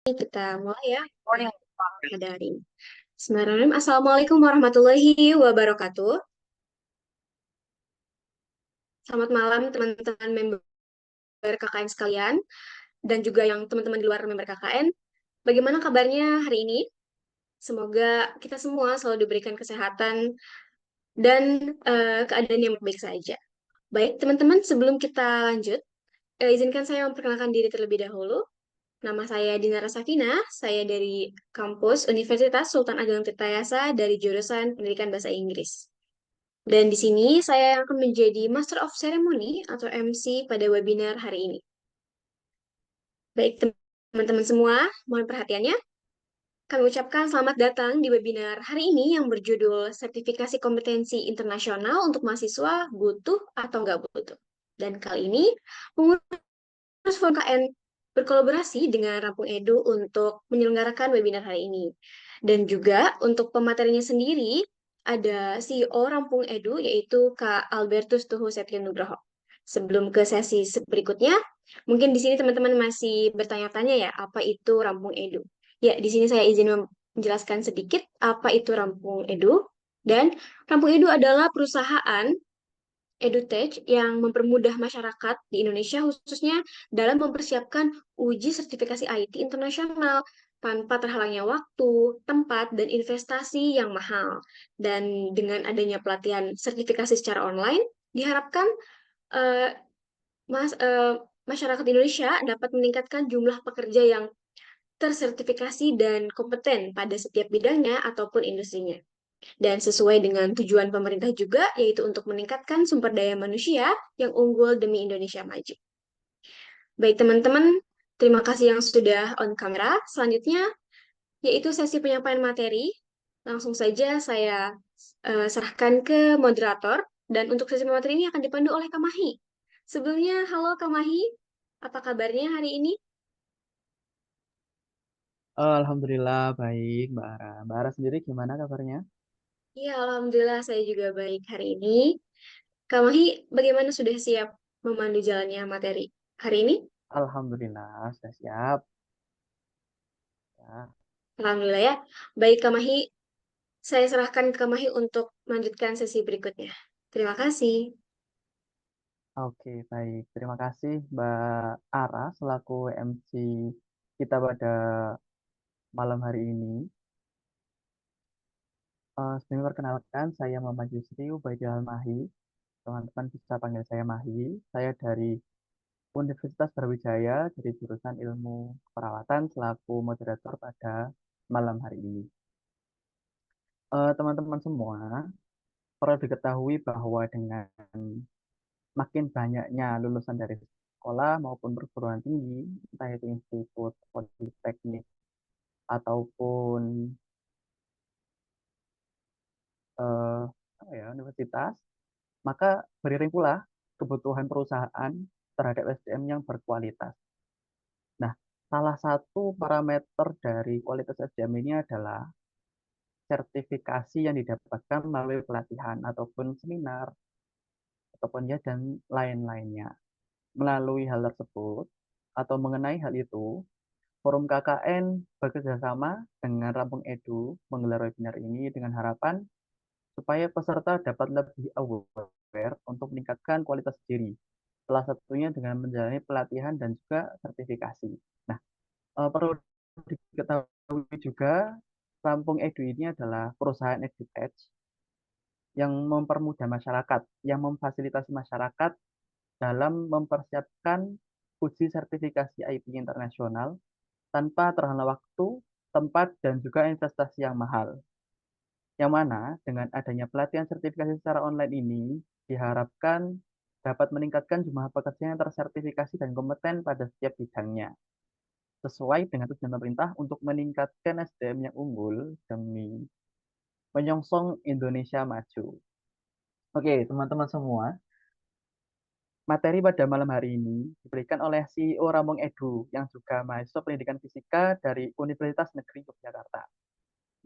Kita mulai ya pada hari ini. Bismillahirrahmanirrahim. Assalamualaikum warahmatullahi wabarakatuh. Selamat malam teman-teman member KKN sekalian dan juga yang teman-teman di luar member KKN. Bagaimana kabarnya hari ini? Semoga kita semua selalu diberikan kesehatan dan keadaan yang baik saja. Baik, teman-teman, sebelum kita lanjut, izinkan saya memperkenalkan diri terlebih dahulu. Nama saya Dinara Safina, saya dari kampus Universitas Sultan Ageng Tirtayasa dari jurusan Pendidikan Bahasa Inggris. Dan di sini saya akan menjadi Master of Ceremony atau MC pada webinar hari ini. Baik, teman-teman semua, mohon perhatiannya. Kami ucapkan selamat datang di webinar hari ini yang berjudul Sertifikasi Kompetensi Internasional untuk Mahasiswa Butuh atau Nggak Butuh. Dan kali ini, pengurus Forum KN berkolaborasi dengan Rampung Edu untuk menyelenggarakan webinar hari ini. Dan juga untuk pematerinya sendiri, ada CEO Rampung Edu, yaitu Kak Albertus Tuhu Setio Nugroho. Sebelum ke sesi berikutnya, mungkin di sini teman-teman masih bertanya-tanya ya, apa itu Rampung Edu? Ya, di sini saya izin menjelaskan sedikit apa itu Rampung Edu. Dan Rampung Edu adalah perusahaan EduTech yang mempermudah masyarakat di Indonesia khususnya dalam mempersiapkan uji sertifikasi IT internasional tanpa terhalangnya waktu, tempat, dan investasi yang mahal. Dan dengan adanya pelatihan sertifikasi secara online, diharapkan eh, mas, eh, masyarakat Indonesia dapat meningkatkan jumlah pekerja yang tersertifikasi dan kompeten pada setiap bidangnya ataupun industrinya. Dan sesuai dengan tujuan pemerintah juga, yaitu untuk meningkatkan sumber daya manusia yang unggul demi Indonesia maju. Baik teman-teman, terima kasih yang sudah on kamera. Selanjutnya, yaitu sesi penyampaian materi. Langsung saja saya serahkan ke moderator, dan untuk sesi materi ini akan dipandu oleh Kamahi. Sebelumnya, halo Kamahi, apa kabarnya hari ini? Alhamdulillah baik, Mbak Ara. Mbak Ara sendiri gimana kabarnya? Iya, Alhamdulillah saya juga baik hari ini. Kamahi, bagaimana sudah siap memandu jalannya materi hari ini? Alhamdulillah sudah siap. Ya. Alhamdulillah ya. Baik, Kamahi, saya serahkan ke Kamahi untuk melanjutkan sesi berikutnya. Terima kasih. Oke, baik. Terima kasih Mbak Ara selaku MC kita pada malam hari ini. Sebelum perkenalkan, saya Muhammad Yusri Ubaidillah Mahi. Teman-teman bisa panggil saya Mahi. Saya dari Universitas Brawijaya dari jurusan Ilmu Keperawatan selaku moderator pada malam hari ini. Teman-teman semua, perlu diketahui bahwa dengan makin banyaknya lulusan dari sekolah maupun perguruan tinggi, entah itu institut, politeknik, ataupun eh, apa ya, universitas, maka beriring pula kebutuhan perusahaan terhadap SDM yang berkualitas. Nah, salah satu parameter dari kualitas SDM ini adalah sertifikasi yang didapatkan melalui pelatihan ataupun seminar, ataupun ya dan lain-lainnya. Melalui hal tersebut, atau mengenai hal itu, Forum KKN bekerjasama dengan Rampung Edu menggelar webinar ini dengan harapan supaya peserta dapat lebih aware untuk meningkatkan kualitas diri. Salah satunya dengan menjalani pelatihan dan juga sertifikasi. Nah, perlu diketahui juga Rampung Edu ini adalah perusahaan edutech yang mempermudah masyarakat, yang memfasilitasi masyarakat dalam mempersiapkan uji sertifikasi IP internasional tanpa terhalang waktu, tempat, dan juga investasi yang mahal. Yang mana dengan adanya pelatihan sertifikasi secara online ini diharapkan dapat meningkatkan jumlah pekerja yang tersertifikasi dan kompeten pada setiap bidangnya, sesuai dengan tujuan pemerintah untuk meningkatkan SDM yang unggul demi menyongsong Indonesia maju. Oke, teman-teman semua, materi pada malam hari ini diberikan oleh CEO Rampung Edu yang juga mahasiswa pendidikan fisika dari Universitas Negeri Yogyakarta,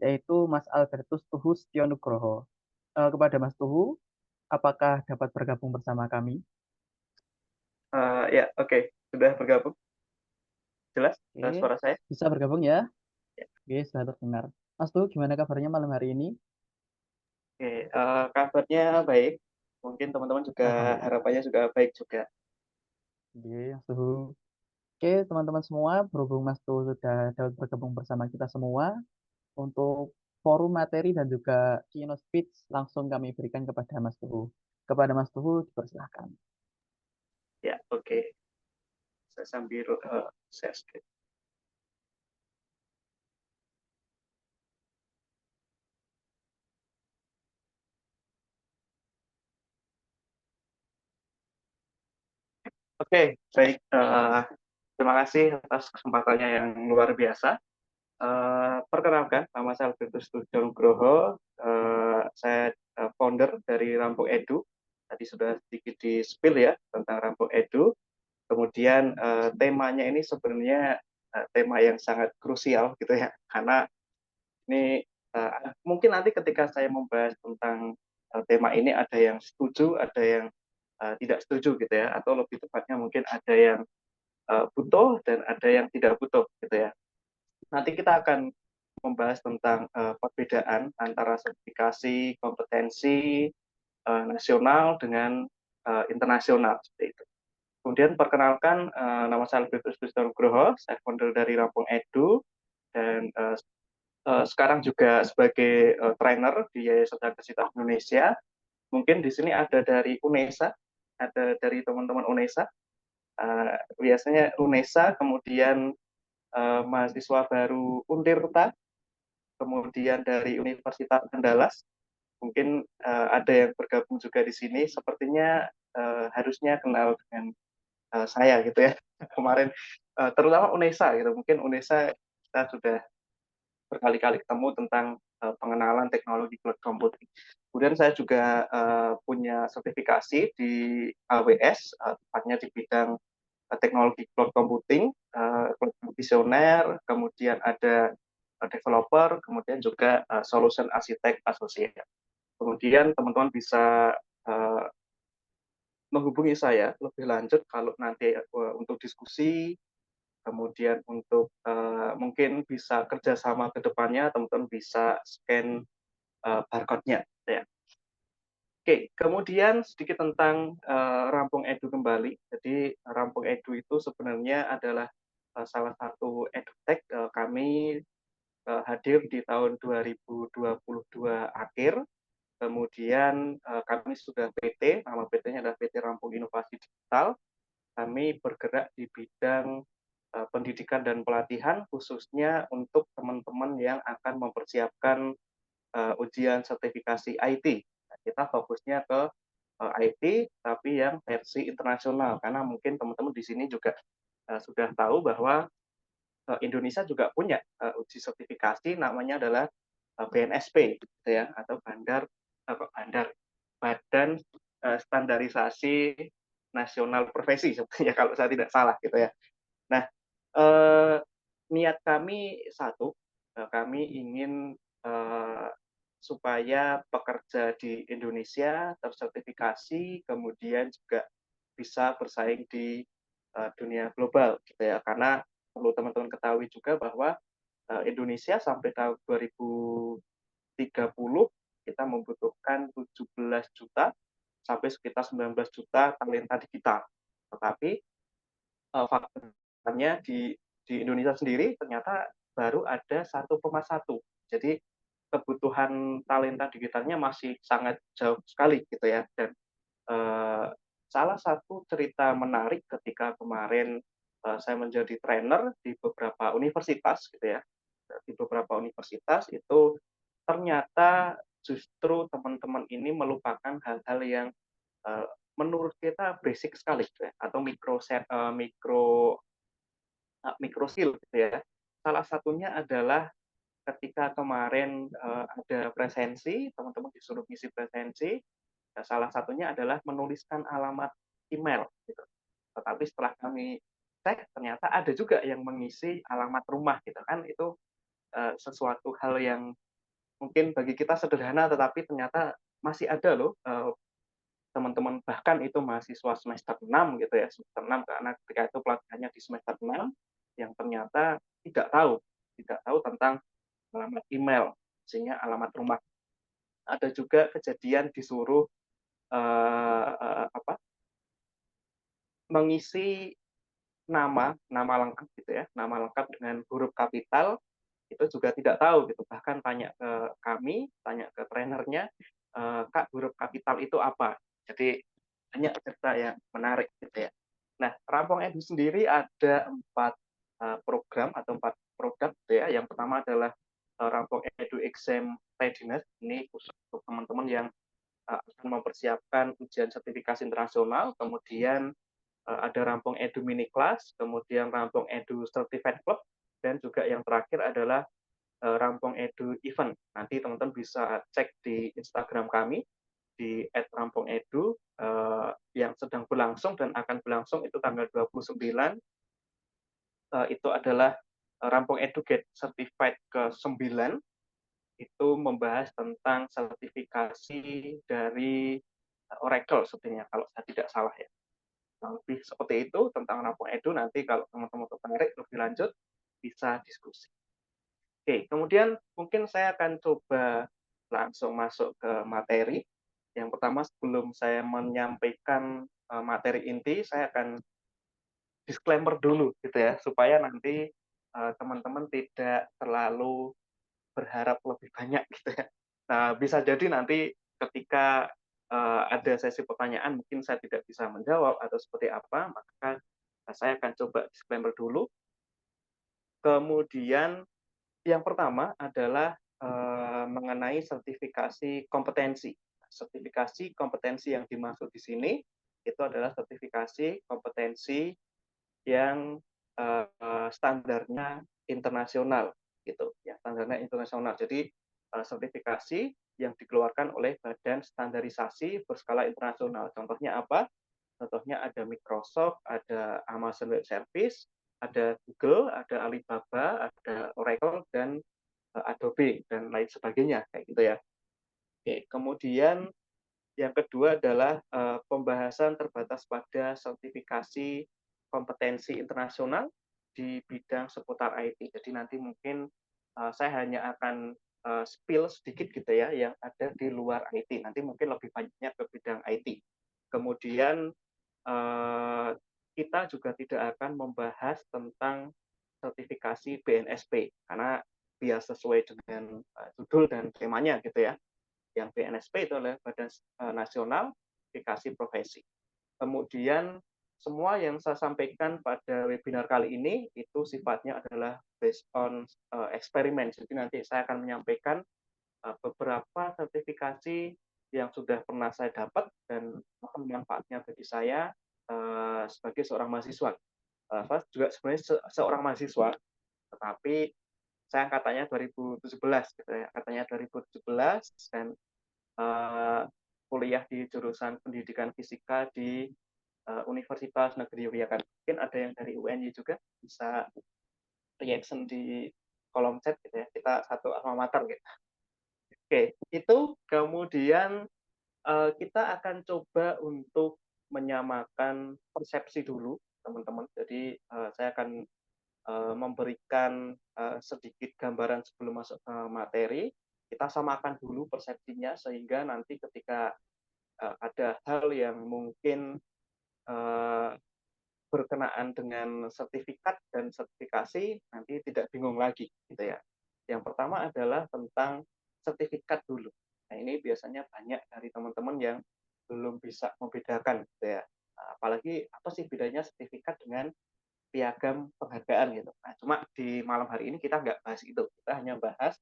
yaitu Mas Albertus Tuhu Setionugroho. Kepada Mas Tuhu, apakah dapat bergabung bersama kami? Ya, oke. Sudah bergabung. jelas Oke, suara saya? bisa bergabung ya? Ya. Oke, sudah terdengar. Mas Tuh, gimana kabarnya malam hari ini? Oke, kabarnya baik. Mungkin teman-teman juga Alhamdulillah. harapannya juga baik juga. Oke, Mas Tuh. Oke, teman-teman semua, berhubung Mas Tuh sudah dapat bergabung bersama kita semua, untuk forum materi dan juga keynote speech langsung kami berikan kepada Mas Tuh. Kepada Mas Tuh, dipersilahkan. Ya, oke. Saya sambil share screen. Oke, baik. Terima kasih atas kesempatannya yang luar biasa. Perkenalkan, nama saya Albertus Nugroho. Saya founder dari Rampung Edu. Tadi sudah sedikit di-spill ya tentang Rampung Edu. Kemudian temanya ini sebenarnya tema yang sangat krusial gitu ya, karena ini mungkin nanti ketika saya membahas tentang tema ini ada yang setuju, ada yang tidak setuju gitu ya, atau lebih tepatnya mungkin ada yang butuh dan ada yang tidak butuh gitu ya. Nanti kita akan membahas tentang perbedaan antara sertifikasi kompetensi nasional dengan internasional seperti itu. Kemudian perkenalkan, nama saya Albertus Nugroho, saya founder dari Rampung Edu, dan sekarang juga sebagai trainer di Yayasan Universitas Indonesia. Mungkin di sini ada dari UNESA, ada dari teman-teman UNESA. Biasanya UNESA, kemudian mahasiswa baru Untirta, kemudian dari Universitas Andalas. Mungkin ada yang bergabung juga di sini. Sepertinya harusnya kenal dengan saya gitu ya. Kemarin terutama UNESA gitu. Mungkin UNESA kita sudah berkali-kali ketemu tentang pengenalan teknologi cloud computing. Kemudian saya juga punya sertifikasi di AWS, tepatnya di bidang teknologi cloud computing, cloud visioner, kemudian ada developer, kemudian juga solution architect associate. Kemudian teman-teman bisa menghubungi saya lebih lanjut kalau nanti untuk diskusi, kemudian untuk mungkin bisa kerjasama ke depannya, teman-teman bisa scan barcode-nya. Ya. Oke, kemudian sedikit tentang Rampung Edu kembali. Jadi Rampung Edu itu sebenarnya adalah salah satu edutech kami hadir di tahun 2022 akhir. Kemudian kami sudah PT, nama PT-nya adalah PT Rampung Inovasi Digital. Kami bergerak di bidang pendidikan dan pelatihan, khususnya untuk teman-teman yang akan mempersiapkan ujian sertifikasi IT. Nah, kita fokusnya ke IT, tapi yang versi internasional, karena mungkin teman-teman di sini juga sudah tahu bahwa Indonesia juga punya uji sertifikasi, namanya adalah BNSP, gitu ya, atau Badan Standarisasi Nasional Profesi, sebetulnya kalau saya tidak salah, gitu ya. Nah, niat kami satu, kami ingin supaya pekerja di Indonesia tersertifikasi, kemudian juga bisa bersaing di dunia global, gitu ya. Karena perlu teman-teman ketahui juga bahwa Indonesia sampai tahun 2030 kita membutuhkan 17 juta sampai sekitar 19 juta talenta digital. Tetapi faktanya di Indonesia sendiri ternyata baru ada 1,1. Jadi kebutuhan talenta digitalnya masih sangat jauh sekali gitu ya. Dan salah satu cerita menarik ketika kemarin saya menjadi trainer di beberapa universitas gitu ya. Di beberapa universitas itu ternyata justru teman-teman ini melupakan hal-hal yang uh, menurut kita basic sekali gitu ya, atau micro skill gitu ya. Salah satunya adalah ketika kemarin ada presensi, teman-teman disuruh ngisi presensi, ya salah satunya adalah menuliskan alamat email gitu. Tetapi setelah kami cek ternyata ada juga yang mengisi alamat rumah gitu kan, itu sesuatu hal yang mungkin bagi kita sederhana, tetapi ternyata masih ada loh teman-teman, bahkan itu mahasiswa semester 6 gitu ya, semester 6, karena ketika itu pelatihannya di semester 6, yang ternyata tidak tahu tentang alamat email, sehingga alamat rumah. Ada juga kejadian disuruh mengisi nama lengkap gitu ya, nama lengkap dengan huruf kapital, itu juga tidak tahu gitu. Bahkan tanya ke kami, tanya ke trainernya, Kak, huruf kapital itu apa? Jadi banyak cerita yang menarik gitu ya. Nah, Rampong Edu sendiri ada 4 program atau 4 produk gitu ya. Yang pertama adalah Rampong Edu Exam Readiness. Ini khusus untuk teman-teman yang akan mempersiapkan ujian sertifikasi internasional. Kemudian ada Rampong Edu Mini Class, kemudian Rampong Edu Certified Club, dan juga yang terakhir adalah Rampong Edu Event. Nanti teman-teman bisa cek di Instagram kami di @rampongedu yang sedang berlangsung dan akan berlangsung itu tanggal 29. Itu adalah Rampong Edu Gate Certified ke-9, itu membahas tentang sertifikasi dari Oracle sebenarnya kalau saya tidak salah ya. Lebih seperti itu tentang Rampong Edu, nanti kalau teman-teman tertarik lebih lanjut bisa diskusi. Oke, kemudian mungkin saya akan coba langsung masuk ke materi. Yang pertama, sebelum saya menyampaikan materi inti, saya akan disclaimer dulu gitu ya, supaya nanti teman-teman tidak terlalu berharap lebih banyak gitu ya. Nah, bisa jadi nanti ketika ada sesi pertanyaan mungkin saya tidak bisa menjawab atau seperti apa, maka saya akan coba disclaimer dulu. Kemudian yang pertama adalah mengenai sertifikasi kompetensi. Sertifikasi kompetensi yang dimaksud di sini itu adalah sertifikasi kompetensi yang standarnya internasional gitu ya, standarnya internasional. Jadi sertifikasi yang dikeluarkan oleh Badan Standarisasi Berskala Internasional. Contohnya apa? Contohnya ada Microsoft, ada Amazon Web Service, ada Google, ada Alibaba, ada Oracle, dan Adobe, dan lain sebagainya, kayak gitu ya. Oke, kemudian yang kedua adalah pembahasan terbatas pada sertifikasi kompetensi internasional di bidang seputar IT. Jadi nanti mungkin saya hanya akan spill sedikit gitu ya, yang ada di luar IT. Nanti mungkin lebih banyak ke bidang IT. Kemudian kita juga tidak akan membahas tentang sertifikasi BNSP, karena biar sesuai dengan judul dan temanya gitu ya. Yang BNSP itu adalah Badan Nasional Sertifikasi Profesi. Kemudian semua yang saya sampaikan pada webinar kali ini itu sifatnya adalah based on eksperimen. Jadi nanti saya akan menyampaikan beberapa sertifikasi yang sudah pernah saya dapat dan manfaatnya bagi saya sebagai seorang mahasiswa. Saya juga sebenarnya seorang mahasiswa, tetapi saya angkatannya 2017 gitu ya. Angkatannya 2017 dan kuliah di jurusan pendidikan fisika di Universitas Negeri Yogyakarta. Mungkin ada yang dari UNY juga, bisa reaction di kolom chat gitu ya. Kita satu alma mater gitu. Oke, itu kemudian kita akan coba untuk menyamakan persepsi dulu, teman-teman. Jadi saya akan memberikan sedikit gambaran sebelum masuk ke materi. Kita samakan dulu persepsinya sehingga nanti ketika ada hal yang mungkin berkenaan dengan sertifikat dan sertifikasi, nanti tidak bingung lagi gitu ya. Yang pertama adalah tentang sertifikat dulu. Nah, ini biasanya banyak dari teman-teman yang belum bisa membedakan gitu ya. Nah, apalagi apa sih bedanya sertifikat dengan piagam penghargaan gitu. Nah, cuma di malam hari ini kita nggak bahas itu. Kita hanya bahas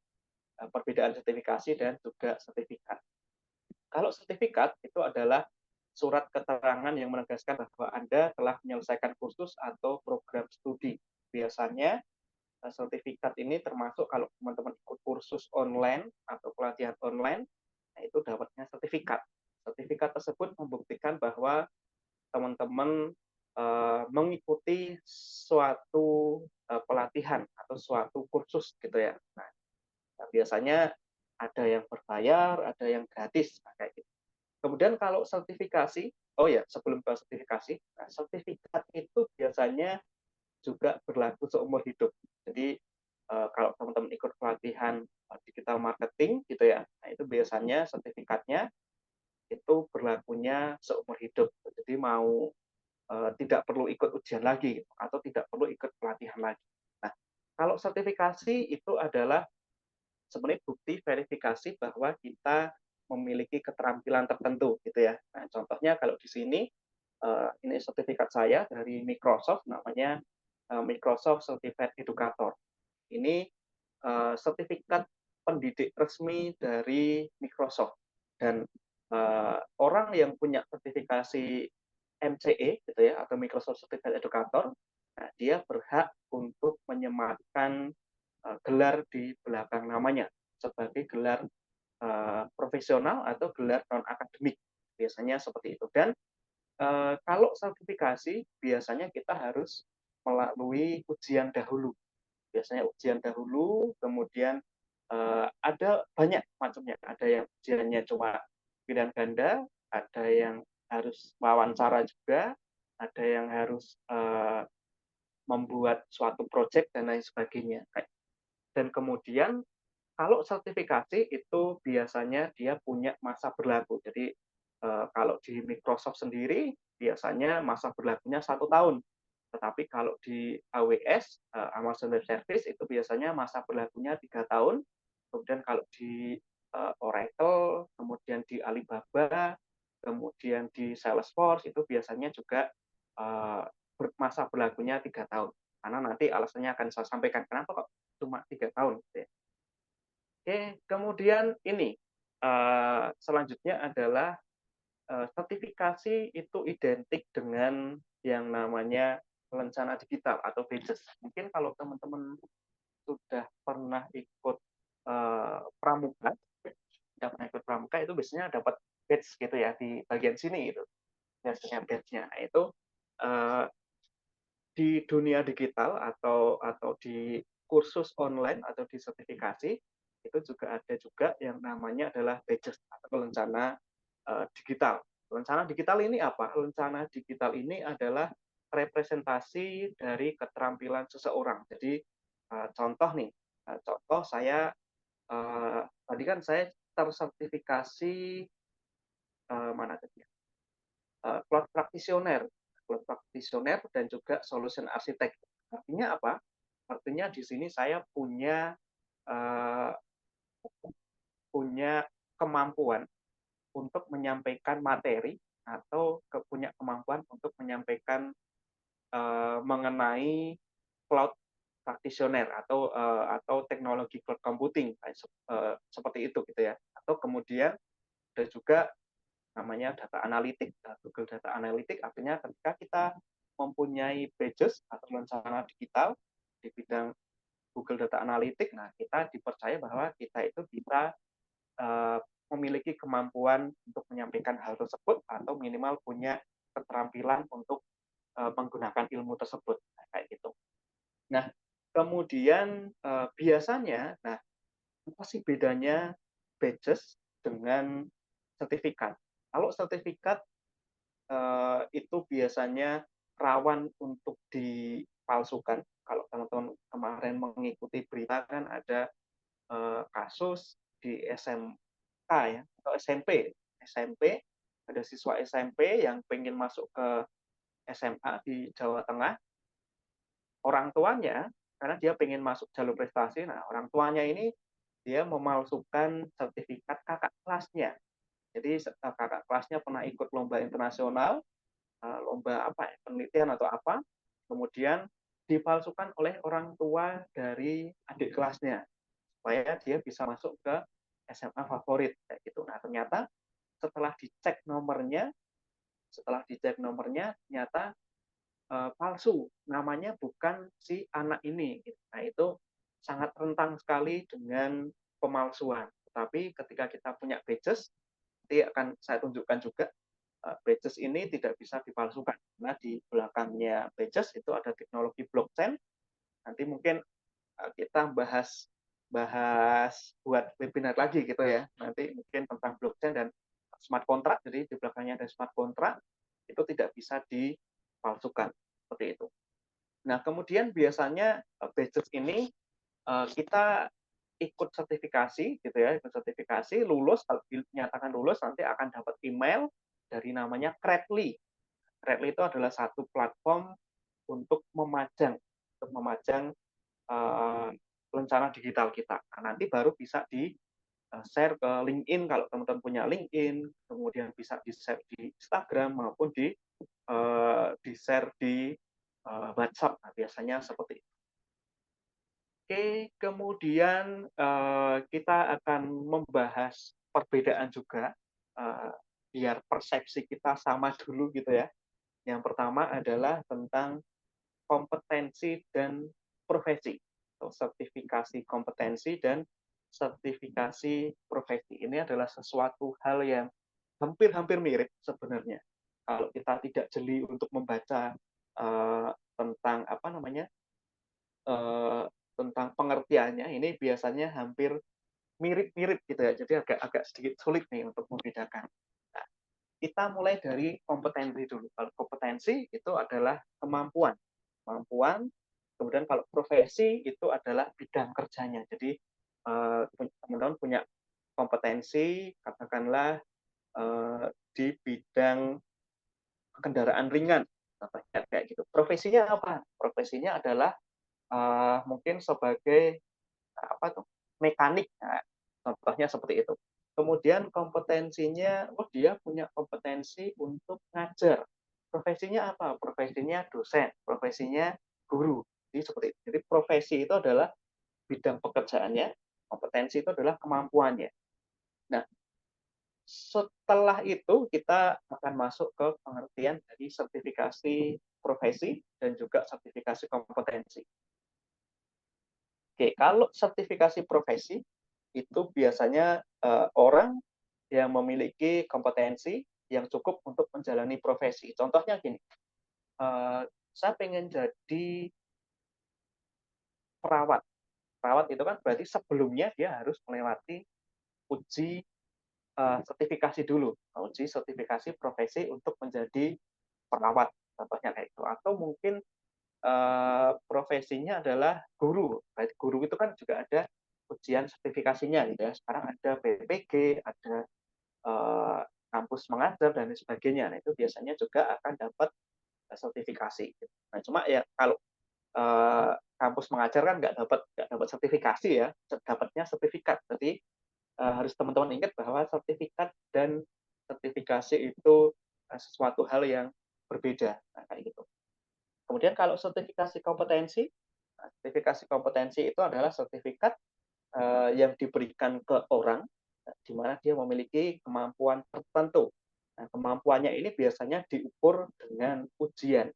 perbedaan sertifikasi dan juga sertifikat. Kalau sertifikat itu adalah surat keterangan yang menegaskan bahwa Anda telah menyelesaikan kursus atau program studi. Biasanya sertifikat ini termasuk kalau teman-teman ikut kursus online atau pelatihan online, nah itu dapatnya sertifikat. Sertifikat tersebut membuktikan bahwa teman-teman mengikuti suatu pelatihan atau suatu kursus gitu ya. Nah, biasanya ada yang berbayar, ada yang gratis, nah, kayak gitu. Kemudian kalau sertifikasi, oh ya sebelum ke sertifikasi, nah, sertifikat itu biasanya juga berlaku seumur hidup. Jadi kalau teman-teman ikut pelatihan digital marketing gitu ya, nah itu biasanya sertifikatnya itu berlakunya seumur hidup. Jadi mau tidak perlu ikut ujian lagi gitu, atau tidak perlu ikut pelatihan lagi. Nah, kalau sertifikasi itu adalah sebenarnya bukti verifikasi bahwa kita memiliki keterampilan tertentu gitu ya. Nah, contohnya kalau di sini ini sertifikat saya dari Microsoft, namanya Microsoft Certified Educator. Ini sertifikat pendidik resmi dari Microsoft, dan orang yang punya sertifikasi MCE gitu ya, atau Microsoft Certified Educator, nah, dia berhak untuk menyematkan gelar di belakang namanya sebagai gelar profesional atau gelar non akademik, biasanya seperti itu. Dan kalau sertifikasi biasanya kita harus melalui ujian dahulu, biasanya ujian dahulu, kemudian ada banyak macamnya, ada yang ujiannya cuma pilihan ganda, ada yang harus wawancara juga, ada yang harus membuat suatu project dan lain sebagainya. Dan kemudian kalau sertifikasi itu biasanya dia punya masa berlaku. Jadi kalau di Microsoft sendiri biasanya masa berlakunya 1 tahun. Tetapi kalau di AWS, Amazon Web Service, itu biasanya masa berlakunya 3 tahun. Kemudian kalau di Oracle, kemudian di Alibaba, kemudian di Salesforce, itu biasanya juga masa berlakunya 3 tahun. Karena nanti alasannya akan saya sampaikan kenapa kok cuma 3 tahun. Oke, kemudian ini selanjutnya adalah sertifikasi itu identik dengan yang namanya rencana digital atau badges. Mungkin kalau teman-teman sudah pernah ikut pramuka, sudah pernah ikut pramuka, itu biasanya dapat badge gitu ya di bagian sini itu, biasanya badge-nya. Nah, itu di dunia digital atau di kursus online atau di sertifikasi itu juga ada juga yang namanya adalah badges atau rencana digital. Rencana digital ini apa? Rencana digital ini adalah representasi dari keterampilan seseorang. Jadi contoh nih, contoh saya tadi kan saya tersertifikasi mana tadi? Cloud practitioner, dan juga solution architect. Artinya apa? Artinya di sini saya uh, punya kemampuan untuk menyampaikan materi atau punya kemampuan untuk menyampaikan mengenai cloud practitioner atau teknologi cloud computing seperti itu gitu ya. Atau kemudian ada juga namanya data analitik. Google Data Analytics artinya ketika kita mempunyai badges atau rencana digital di bidang Google Data Analytics, nah kita dipercaya bahwa kita itu bisa memiliki kemampuan untuk menyampaikan hal tersebut atau minimal punya keterampilan untuk menggunakan ilmu tersebut, nah, kayak gitu. Nah, kemudian biasanya, nah apa sih bedanya badges dengan sertifikat? Kalau sertifikat itu biasanya rawan untuk dipalsukan. Kalau teman-teman kemarin mengikuti berita kan ada kasus di SMK ya atau SMP ada siswa SMP yang pengen masuk ke SMA di Jawa Tengah, orang tuanya karena dia pengen masuk jalur prestasi, nah orang tuanya ini dia memalsukan sertifikat kakak kelasnya. Jadi kakak kelasnya pernah ikut lomba internasional, lomba apa ya, penelitian atau apa, kemudian dipalsukan oleh orang tua dari adik kelasnya supaya dia bisa masuk ke SMA favorit kayak gitu. Nah ternyata setelah dicek nomornya ternyata palsu, namanya bukan si anak ini. Nah itu sangat rentan sekali dengan pemalsuan. Tapi ketika kita punya badges, nanti akan saya tunjukkan juga badges ini tidak bisa dipalsukan. Karena di belakangnya badges itu ada teknologi blockchain. Nanti mungkin kita bahas buat webinar lagi gitu ya. Nanti mungkin tentang blockchain dan smart contract. Jadi di belakangnya ada smart contract, itu tidak bisa dipalsukan seperti itu. Nah, kemudian biasanya badges ini kita ikut sertifikasi gitu ya, ikut sertifikasi, lulus, kalau dinyatakan lulus nanti akan dapat email dari namanya Credly. Credly itu adalah satu platform untuk memajang rencana digital kita. Nah, nanti baru bisa di-share ke LinkedIn kalau teman-teman punya LinkedIn, kemudian bisa di-share di Instagram maupun di-share di WhatsApp. Nah, biasanya seperti itu. Oke, kemudian kita akan membahas perbedaan juga, biar persepsi kita sama dulu gitu ya. Yang pertama adalah tentang kompetensi dan profesi, atau sertifikasi kompetensi dan sertifikasi profesi. Ini adalah sesuatu hal yang hampir-hampir mirip sebenarnya. Kalau kita tidak jeli untuk membaca tentang apa namanya tentang pengertiannya, ini biasanya hampir mirip-mirip gitu ya. Jadi agak sedikit sulit nih untuk membedakan. Nah, kita mulai dari kompetensi dulu. Kalau kompetensi itu adalah kemampuan. Kemampuan, kemudian kalau profesi itu adalah bidang kerjanya. Jadi teman-teman punya kompetensi, katakanlah di bidang kendaraan ringan, contohnya kayak gitu. Profesinya apa? Profesinya adalah mungkin sebagai apa tuh mekanik, nah, contohnya seperti itu. Kemudian kompetensinya, oh dia punya kompetensi untuk ngajar. Profesinya apa? Profesinya dosen, profesinya guru. Jadi seperti itu. Jadi profesi itu adalah bidang pekerjaannya, kompetensi itu adalah kemampuannya. Nah, setelah itu kita akan masuk ke pengertian dari sertifikasi profesi dan juga sertifikasi kompetensi. Oke, kalau sertifikasi profesi itu biasanya orang yang memiliki kompetensi yang cukup untuk menjalani profesi. Contohnya gini, saya pengen jadi perawat. Perawat itu kan berarti sebelumnya dia harus melewati uji sertifikasi dulu, uji sertifikasi profesi untuk menjadi perawat. Contohnya kayak itu. Atau mungkin profesinya adalah guru. Berarti guru itu kan juga ada ujian sertifikasinya gitu ya. Sekarang ada PPG, ada kampus mengajar dan lain sebagainya. Nah, itu biasanya juga akan dapat sertifikasi. Nah, cuma ya kalau kampus mengajar kan nggak dapat sertifikasi ya, dapatnya sertifikat. Jadi harus teman-teman ingat bahwa sertifikat dan sertifikasi itu sesuatu hal yang berbeda. Nah, kayak gitu. Kemudian kalau sertifikasi kompetensi itu adalah sertifikat yang diberikan ke orang di mana dia memiliki kemampuan tertentu. Nah, kemampuannya ini biasanya diukur dengan ujian.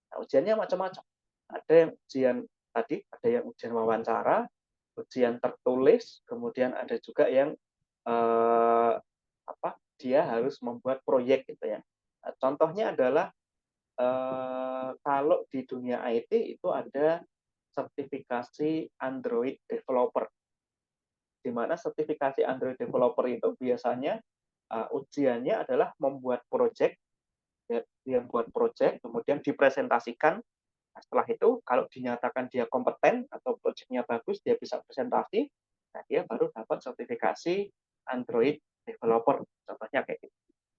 Nah, ujiannya macam-macam. Ada yang ujian tadi, ada yang ujian wawancara, ujian tertulis, kemudian ada juga yang dia harus membuat proyek gitu ya. Nah, contohnya adalah kalau di dunia IT itu ada sertifikasi Android developer, di mana sertifikasi Android developer itu biasanya ujiannya adalah membuat project, ya, dia buat project, kemudian dipresentasikan. Nah, setelah itu, kalau dinyatakan dia kompeten atau projectnya bagus, dia bisa presentasi, nah dia baru dapat sertifikasi Android developer. Contohnya kayak gitu.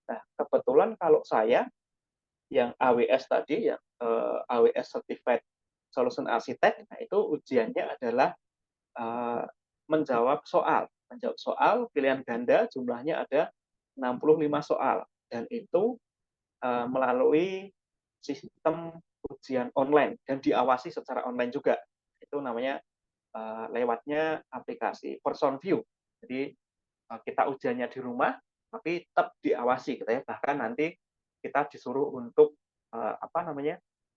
Nah, kebetulan kalau saya yang AWS tadi, yang AWS Certified Solution Architect, nah itu ujiannya adalah menjawab soal pilihan ganda, jumlahnya ada 65 soal, dan itu melalui sistem ujian online dan diawasi secara online juga. Itu namanya lewatnya aplikasi Person View. Jadi kita ujiannya di rumah, tapi tetap diawasi, gitu ya. Bahkan nanti kita disuruh untuk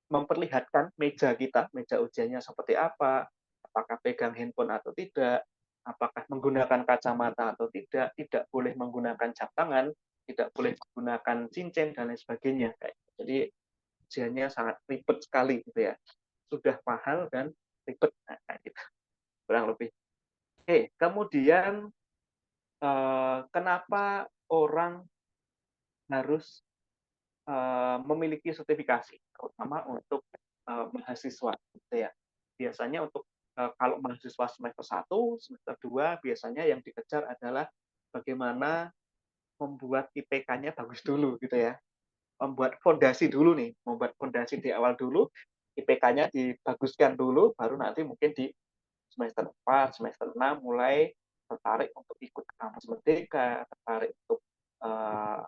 memperlihatkan meja kita, meja ujiannya seperti apa, apakah pegang handphone atau tidak, apakah menggunakan kacamata atau tidak, tidak boleh menggunakan jam tangan, tidak boleh menggunakan cincin dan lain sebagainya. Jadi ujiannya sangat ribet sekali gitu ya, sudah mahal dan ribet, nah, kayak gitu kurang lebih. Oke, kemudian kenapa orang harus memiliki sertifikasi, terutama untuk mahasiswa gitu ya. Biasanya untuk kalau mahasiswa semester 1, semester 2 biasanya yang dikejar adalah bagaimana membuat IPK-nya bagus dulu gitu ya. Membuat fondasi dulu nih, membuat fondasi di awal dulu, IPK-nya dibaguskan dulu, baru nanti mungkin di semester 4, semester 6 mulai tertarik untuk ikut kampus merdeka, tertarik untuk uh,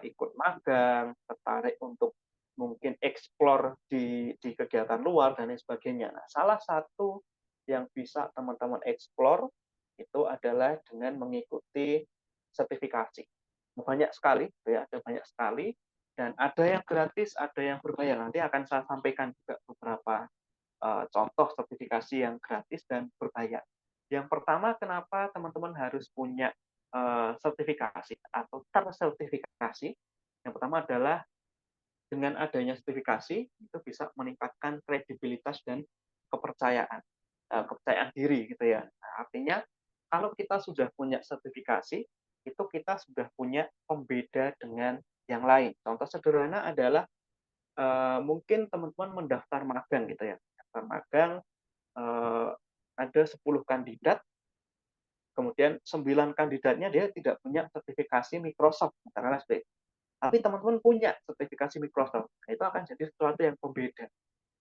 ikut magang, tertarik untuk mungkin explore di kegiatan luar dan lain sebagainya. Nah, salah satu yang bisa teman-teman explore itu adalah dengan mengikuti sertifikasi. Banyak sekali, ya, ada banyak sekali, dan ada yang gratis, ada yang berbayar. Nanti akan saya sampaikan juga beberapa contoh sertifikasi yang gratis dan berbayar. Yang pertama, kenapa teman-teman harus punya sertifikasi atau tersertifikasi? Yang pertama adalah dengan adanya sertifikasi itu bisa meningkatkan kredibilitas dan kepercayaan, kepercayaan diri gitu ya. Nah, artinya kalau kita sudah punya sertifikasi, itu kita sudah punya pembeda dengan yang lain. Contoh sederhana adalah mungkin teman-teman mendaftar magang gitu ya. Daftar magang ada 10 kandidat, kemudian 9 kandidatnya dia tidak punya sertifikasi Microsoft, katakanlah seperti itu. Tapi teman-teman punya sertifikasi Microsoft, nah, itu akan jadi sesuatu yang pembeda.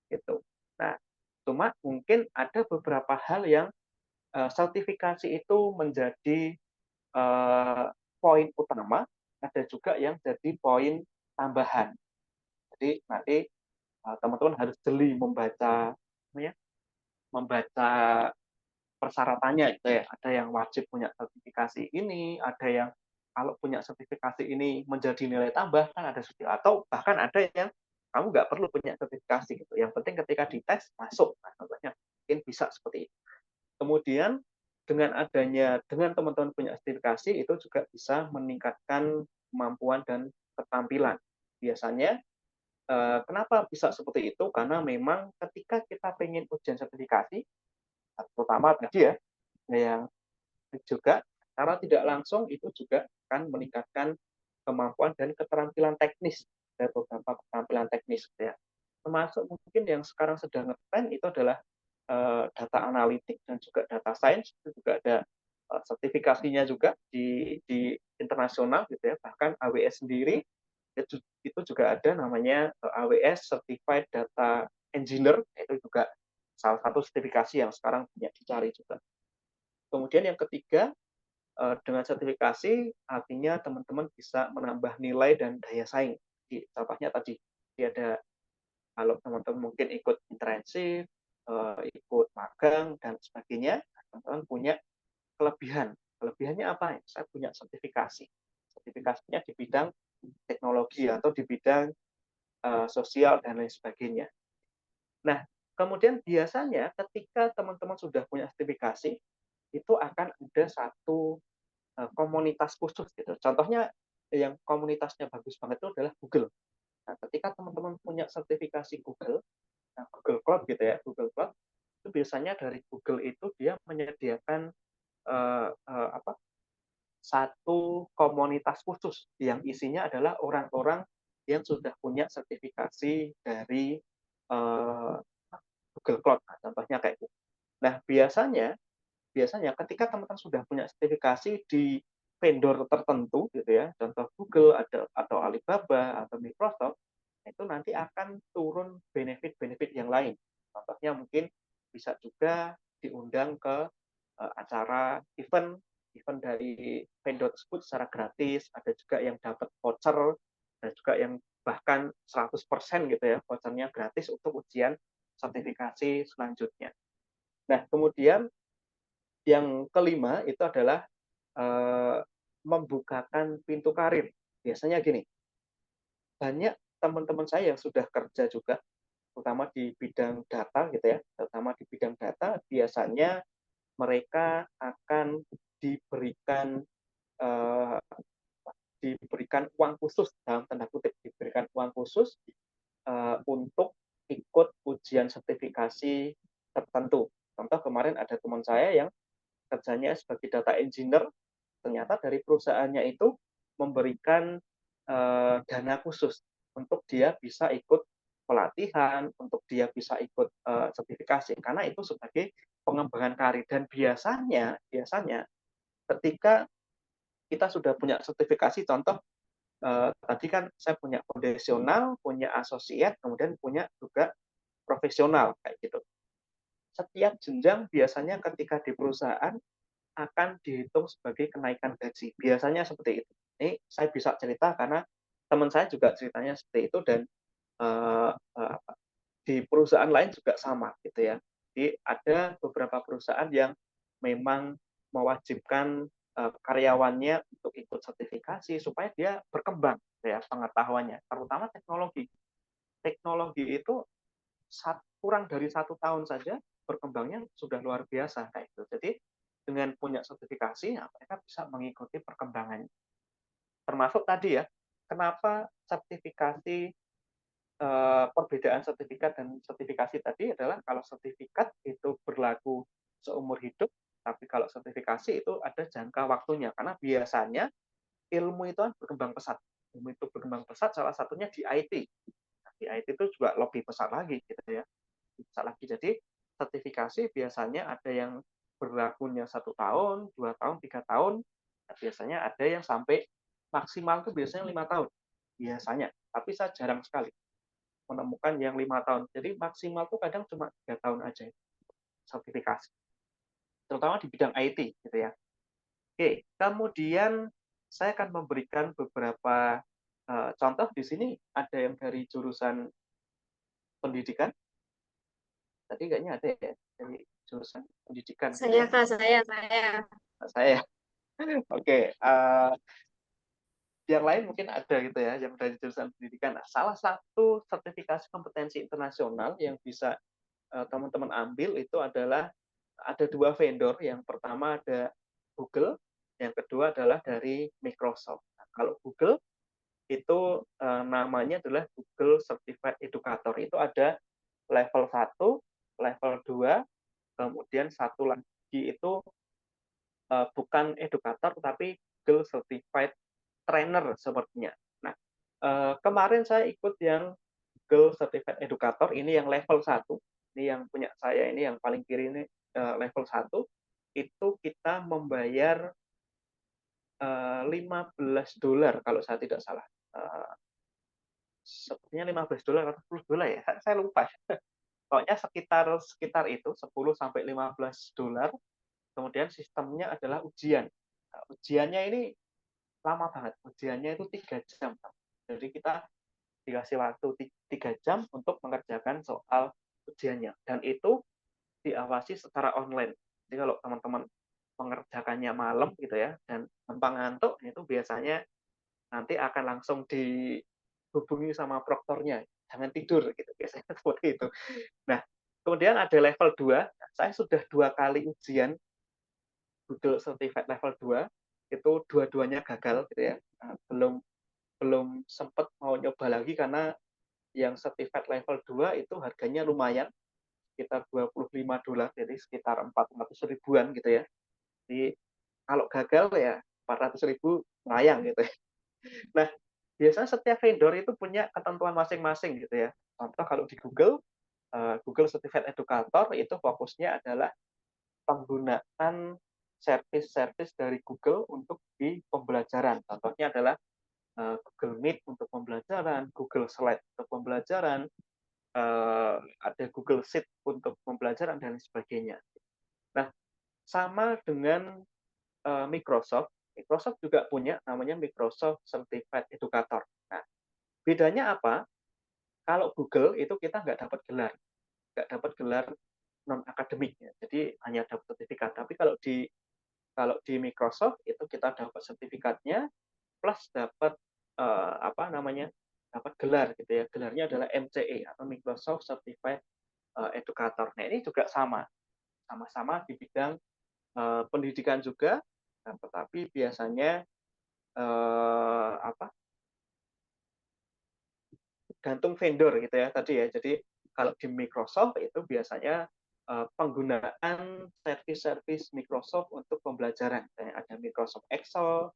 Gitu. Nah, cuma mungkin ada beberapa hal yang sertifikasi itu menjadi poin utama, ada juga yang jadi poin tambahan. Jadi nanti teman-teman harus jeli membaca persyaratannya gitu ya. Ada yang wajib punya sertifikasi ini, ada yang kalau punya sertifikasi ini menjadi nilai tambah kan ada atau bahkan ada yang kamu nggak perlu punya sertifikasi gitu. Yang penting ketika dites masuk. Nah, contohnya mungkin bisa seperti itu. Kemudian dengan teman-teman punya sertifikasi itu juga bisa meningkatkan kemampuan dan keterampilan. Biasanya kenapa bisa seperti itu? Karena memang ketika kita pengen ujian sertifikasi, terutama tadi ya, yang juga secara tidak langsung itu juga akan meningkatkan kemampuan dan keterampilan teknis, ada beberapa keterampilan teknis ya. Termasuk mungkin yang sekarang sedang ngetren itu adalah data analitik dan juga data science, itu juga ada sertifikasinya juga di internasional gitu ya. Bahkan AWS sendiri itu juga ada namanya AWS Certified Data Engineer, itu juga salah satu sertifikasi yang sekarang banyak dicari juga. Kemudian yang ketiga, dengan sertifikasi artinya teman-teman bisa menambah nilai dan daya saing. Contohnya tadi, ada kalau teman-teman mungkin ikut internship, ikut magang, dan sebagainya, teman-teman punya kelebihan. Kelebihannya apa? Saya punya sertifikasi. Sertifikasinya di bidang teknologi atau di bidang sosial dan lain sebagainya. Nah, kemudian biasanya ketika teman-teman sudah punya sertifikasi, itu akan ada satu komunitas khusus gitu. Contohnya yang komunitasnya bagus banget itu adalah Google. Nah, ketika teman-teman punya sertifikasi Google, nah Google Cloud gitu ya, Google Cloud itu biasanya dari Google itu dia menyediakan satu komunitas khusus yang isinya adalah orang-orang yang sudah punya sertifikasi dari Google Cloud. Nah, contohnya kayak gitu. Nah, biasanya ketika teman-teman sudah punya sertifikasi di vendor tertentu gitu ya, contoh Google atau Alibaba atau Microsoft, itu nanti akan turun benefit-benefit yang lain. Contohnya mungkin bisa juga diundang ke acara event dari vendor tersebut secara gratis, ada juga yang dapat voucher, dan juga yang bahkan 100% gitu ya, vouchernya gratis untuk ujian sertifikasi selanjutnya. Nah, kemudian yang kelima itu adalah membukakan pintu karir. Biasanya gini, banyak teman-teman saya yang sudah kerja juga, terutama di bidang data gitu ya, terutama di bidang data, biasanya mereka akan diberikan uh, diberikan uang khusus, dalam tanda kutip diberikan uang khusus untuk ikut ujian sertifikasi tertentu. Contoh kemarin ada teman saya yang kerjanya sebagai data engineer, ternyata dari perusahaannya itu memberikan dana khusus untuk dia bisa ikut pelatihan, untuk dia bisa ikut sertifikasi, karena itu sebagai pengembangan karir. Dan biasanya ketika kita sudah punya sertifikasi, contoh tadi kan saya punya foundational, punya associate, kemudian punya juga profesional kayak gitu. Setiap jenjang biasanya ketika di perusahaan akan dihitung sebagai kenaikan gaji. Biasanya seperti itu. Ini saya bisa cerita karena teman saya juga ceritanya seperti itu, dan uh, uh, di perusahaan lain juga sama gitu ya. Jadi ada beberapa perusahaan yang memang mewajibkan karyawannya untuk ikut sertifikasi supaya dia berkembang ya pengetahuannya, terutama teknologi. Teknologi itu kurang dari 1 tahun saja berkembangnya sudah luar biasa kayak itu. Jadi dengan punya sertifikasi, mereka bisa mengikuti perkembangannya. Termasuk tadi ya, kenapa sertifikasi, perbedaan sertifikat dan sertifikasi tadi adalah kalau sertifikat itu berlaku seumur hidup, tapi kalau sertifikasi itu ada jangka waktunya. Karena biasanya ilmu itu kan berkembang pesat. Ilmu itu berkembang pesat, salah satunya di IT. Nah, di IT itu juga lebih pesat lagi gitu ya. Pesat lagi. Jadi sertifikasi biasanya ada yang berlakunya 1 tahun, 2 tahun, 3 tahun. Nah, biasanya ada yang sampai maksimal itu biasanya 5 tahun. Biasanya. Tapi saya jarang sekali menemukan yang 5 tahun. Jadi maksimal tuh kadang cuma 3 tahun aja sertifikasi. Terutama di bidang IT gitu ya. Oke, kemudian saya akan memberikan beberapa contoh di sini. Ada yang dari jurusan pendidikan. Tadi kayaknya ada ya dari jurusan pendidikan gitu Saya ya. Kak, saya. Saya. Oke, yang lain mungkin ada gitu ya, yang dari jurusan pendidikan. Nah, salah satu sertifikasi kompetensi internasional yang bisa teman-teman ambil itu adalah ada 2 vendor. Yang pertama ada Google, yang kedua adalah dari Microsoft. Nah, kalau Google itu namanya adalah Google Certified Educator. Itu ada level 1, level 2, kemudian satu lagi itu bukan edukator tapi Google Certified Trainer sepertinya. Nah, kemarin saya ikut yang Google Certified Educator, ini yang level 1. Ini yang punya saya, ini yang paling kiri ini level 1. Itu kita membayar $15 kalau saya tidak salah. Sepertinya $15 atau $10 ya, saya lupa. Pokoknya sekitar itu 10 sampai $15. Kemudian sistemnya adalah ujian. Nah, ujiannya ini lama banget. Ujiannya itu 3 jam. Jadi kita dikasih waktu 3 jam untuk mengerjakan soal ujiannya. Dan itu diawasi secara online. Jadi kalau teman-teman mengerjakannya malam gitu ya, dan gampang ngantuk, itu biasanya nanti akan langsung dihubungi sama proktornya. Jangan tidur, gitu biasanya seperti itu. Nah, kemudian ada level 2. Saya sudah 2 kali ujian Google Certified level 2, itu dua-duanya gagal gitu ya. Nah, belum sempat mau nyoba lagi karena yang certified level 2 itu harganya lumayan, sekitar $25, jadi sekitar 400 ribuan gitu ya. Jadi kalau gagal ya 400 ribu melayang gitu ya. Nah, biasanya setiap vendor itu punya ketentuan masing-masing gitu ya. Contoh kalau di Google, Google Certified Educator itu fokusnya adalah penggunaan service-service dari Google untuk di pembelajaran. Contohnya adalah Google Meet untuk pembelajaran, Google Slide untuk pembelajaran, ada Google Sheet untuk pembelajaran, dan sebagainya. Nah, sama dengan Microsoft, Microsoft juga punya namanya Microsoft Certified Educator. Nah, bedanya apa? Kalau Google itu kita nggak dapat gelar non akademik ya. Jadi hanya dapat sertifikat. Tapi kalau di Microsoft itu kita dapat sertifikatnya plus dapat apa namanya, dapat gelar gitu ya. Gelarnya adalah MCE atau Microsoft Certified Educator. Nah, ini juga sama-sama di bidang pendidikan juga, nah, tetapi biasanya apa, gantung vendor gitu ya tadi ya. Jadi kalau di Microsoft itu biasanya penggunaan servis-servis Microsoft untuk pembelajaran. Kayak ada Microsoft Excel,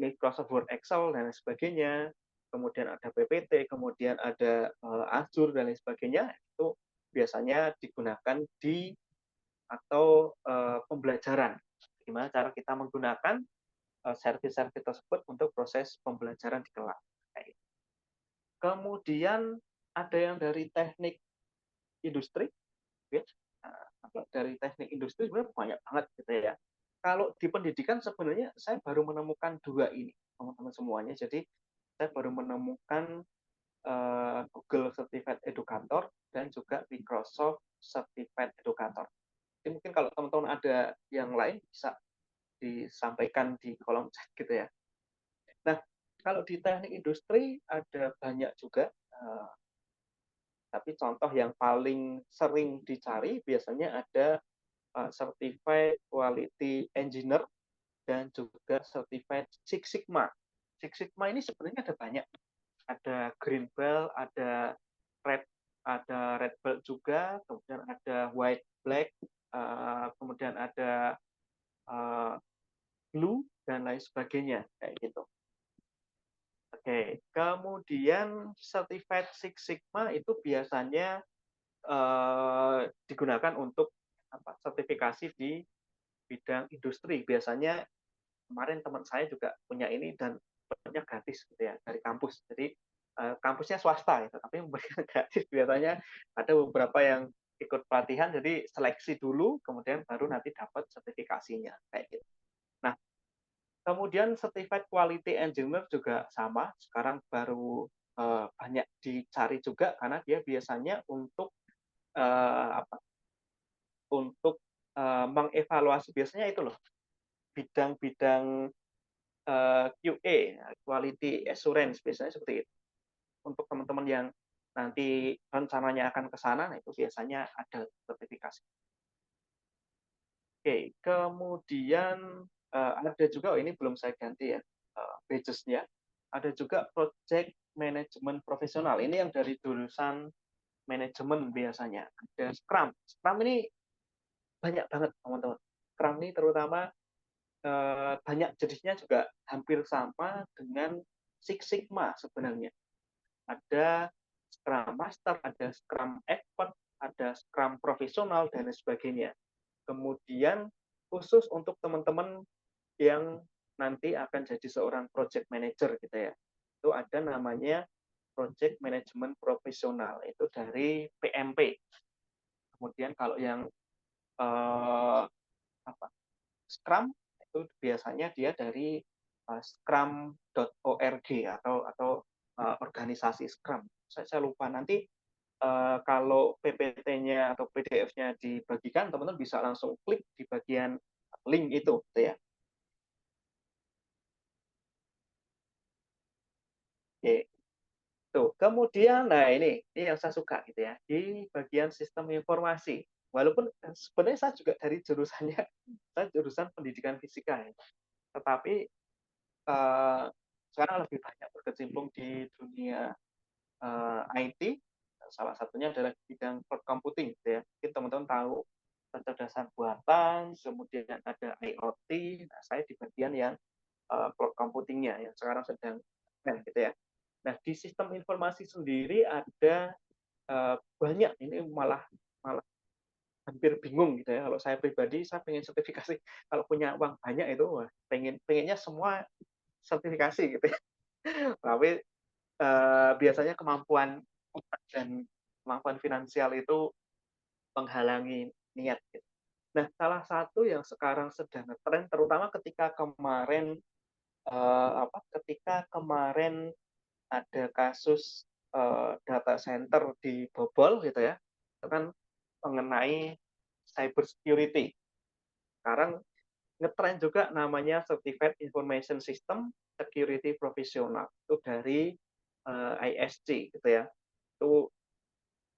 Microsoft Word Excel, dan sebagainya. kemudian ada PPT, kemudian ada Azure dan lain sebagainya, itu biasanya digunakan di atau pembelajaran. Gimana cara kita menggunakan servis-servis tersebut untuk proses pembelajaran di kelas. Kemudian ada yang dari teknik industri, ya. Nah, dari teknik industri sebenarnya banyak banget gitu ya. Kalau di pendidikan sebenarnya saya baru menemukan dua ini, teman-teman semuanya. Jadi saya baru menemukan Google Certified Educator dan juga Microsoft Certified Educator. Jadi mungkin kalau teman-teman ada yang lain bisa disampaikan di kolom chat gitu ya. Nah, kalau di teknik industri ada banyak juga, tapi contoh yang paling sering dicari biasanya ada Certified Quality Engineer dan juga Certified Six Sigma. Six Sigma ini sebenarnya ada banyak. Ada Green Belt, ada Red Belt juga, kemudian ada White Black, kemudian ada Blue dan lain sebagainya kayak gitu. Oke, kemudian Certified Six Sigma itu biasanya digunakan untuk sertifikasi di bidang industri. Biasanya kemarin teman saya juga punya ini dan dapatnya gratis gitu ya dari kampus. Jadi kampusnya swasta gitu, tapi memberikan gratis. Biasanya ada beberapa yang ikut pelatihan, jadi seleksi dulu, kemudian baru nanti dapat sertifikasinya kayak gitu. Nah, kemudian Certified Quality Engineer juga sama. Sekarang baru banyak dicari juga karena dia biasanya untuk mengevaluasi biasanya itu loh bidang-bidang QA, Quality Assurance biasanya seperti itu. Untuk teman-teman yang nanti rencananya akan ke sana, nah itu biasanya ada sertifikasi. Oke, kemudian ada juga, ini belum saya ganti ya, badges-nya. Ada juga Project Management Profesional. Ini yang dari jurusan manajemen biasanya. Ada Scrum. Scrum ini banyak banget, teman-teman. Scrum ini terutama banyak jenisnya juga hampir sama dengan Six Sigma sebenarnya. Ada Scrum Master, ada Scrum Expert, ada Scrum Profesional, dan lain sebagainya. Kemudian khusus untuk teman-teman yang nanti akan jadi seorang project manager gitu ya, itu ada namanya Project Management Profesional, itu dari PMP. Kemudian kalau yang Scrum itu biasanya dia dari scrum.org atau organisasi Scrum. Saya lupa nanti kalau PPT-nya atau PDF-nya dibagikan, teman-teman bisa langsung klik di bagian link itu, gitu ya. Oke. Tuh, kemudian, nah ini yang saya suka gitu ya, di bagian sistem informasi. Walaupun sebenarnya saya juga dari jurusannya, saya jurusan pendidikan fisika ya. Tetapi sekarang lebih banyak berkecimpung di dunia IT, salah satunya adalah di bidang cloud computing gitu ya. Mungkin teman-teman tahu kecerdasan buatan, kemudian ada IoT. Nah, saya di bagian yang cloud computing-nya yang sekarang sedang gitu ya. Nah, di sistem informasi sendiri ada banyak, ini malah hampir bingung gitu ya. Kalau saya pribadi, saya pengen sertifikasi. Kalau punya uang banyak itu, wah, pengennya semua sertifikasi gitu ya. Tapi biasanya kemampuan dan kemampuan finansial itu menghalangi niat. Gitu. Nah, salah satu yang sekarang sedang ngetren, terutama ketika kemarin ada kasus data center dibobol gitu ya, itu kan mengenai cyber security. Sekarang ngetren juga namanya Certified Information System Security Professional, itu dari ISC gitu ya. Itu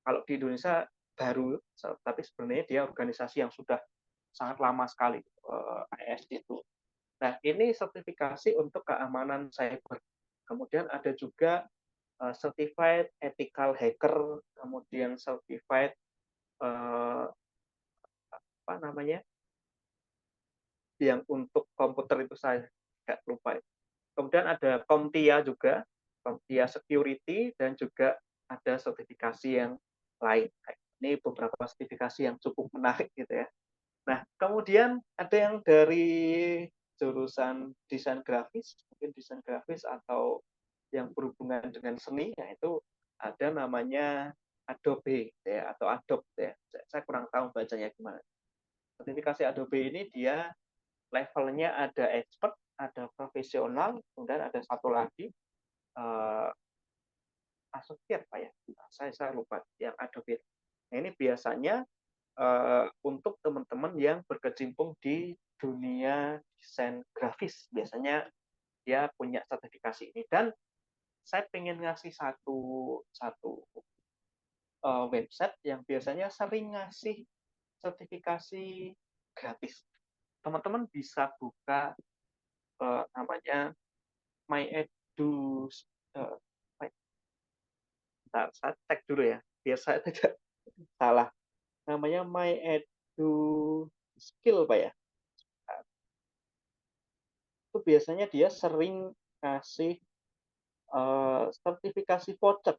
kalau di Indonesia baru, tapi sebenarnya dia organisasi yang sudah sangat lama sekali, ISC itu. Nah, ini sertifikasi untuk keamanan cyber. Kemudian ada juga Certified Ethical Hacker, kemudian Certified yang untuk komputer itu saya nggak lupa. Kemudian ada CompTIA juga, dia security dan juga ada sertifikasi yang lain. Ini beberapa sertifikasi yang cukup menarik gitu ya. Nah, kemudian ada yang dari jurusan desain grafis, mungkin desain grafis atau yang berhubungan dengan seni, yaitu ada namanya Adobe ya, atau Adobe ya. Saya kurang tahu bacanya gimana. Sertifikasi Adobe ini dia levelnya ada expert, ada profesional, kemudian ada satu lagi associate Pak ya. Saya lupa yang Adobe. Nah, ini biasanya untuk teman-teman yang berkecimpung di dunia desain grafis. Biasanya dia punya sertifikasi ini. Dan saya pengen ngasih satu website yang biasanya sering ngasih sertifikasi gratis. Teman-teman bisa buka namanya MyEdu. Saya cek dulu ya, biar saya tidak salah. Namanya MyEdu Skill, Pak ya. Itu biasanya dia sering ngasih sertifikasi voucher.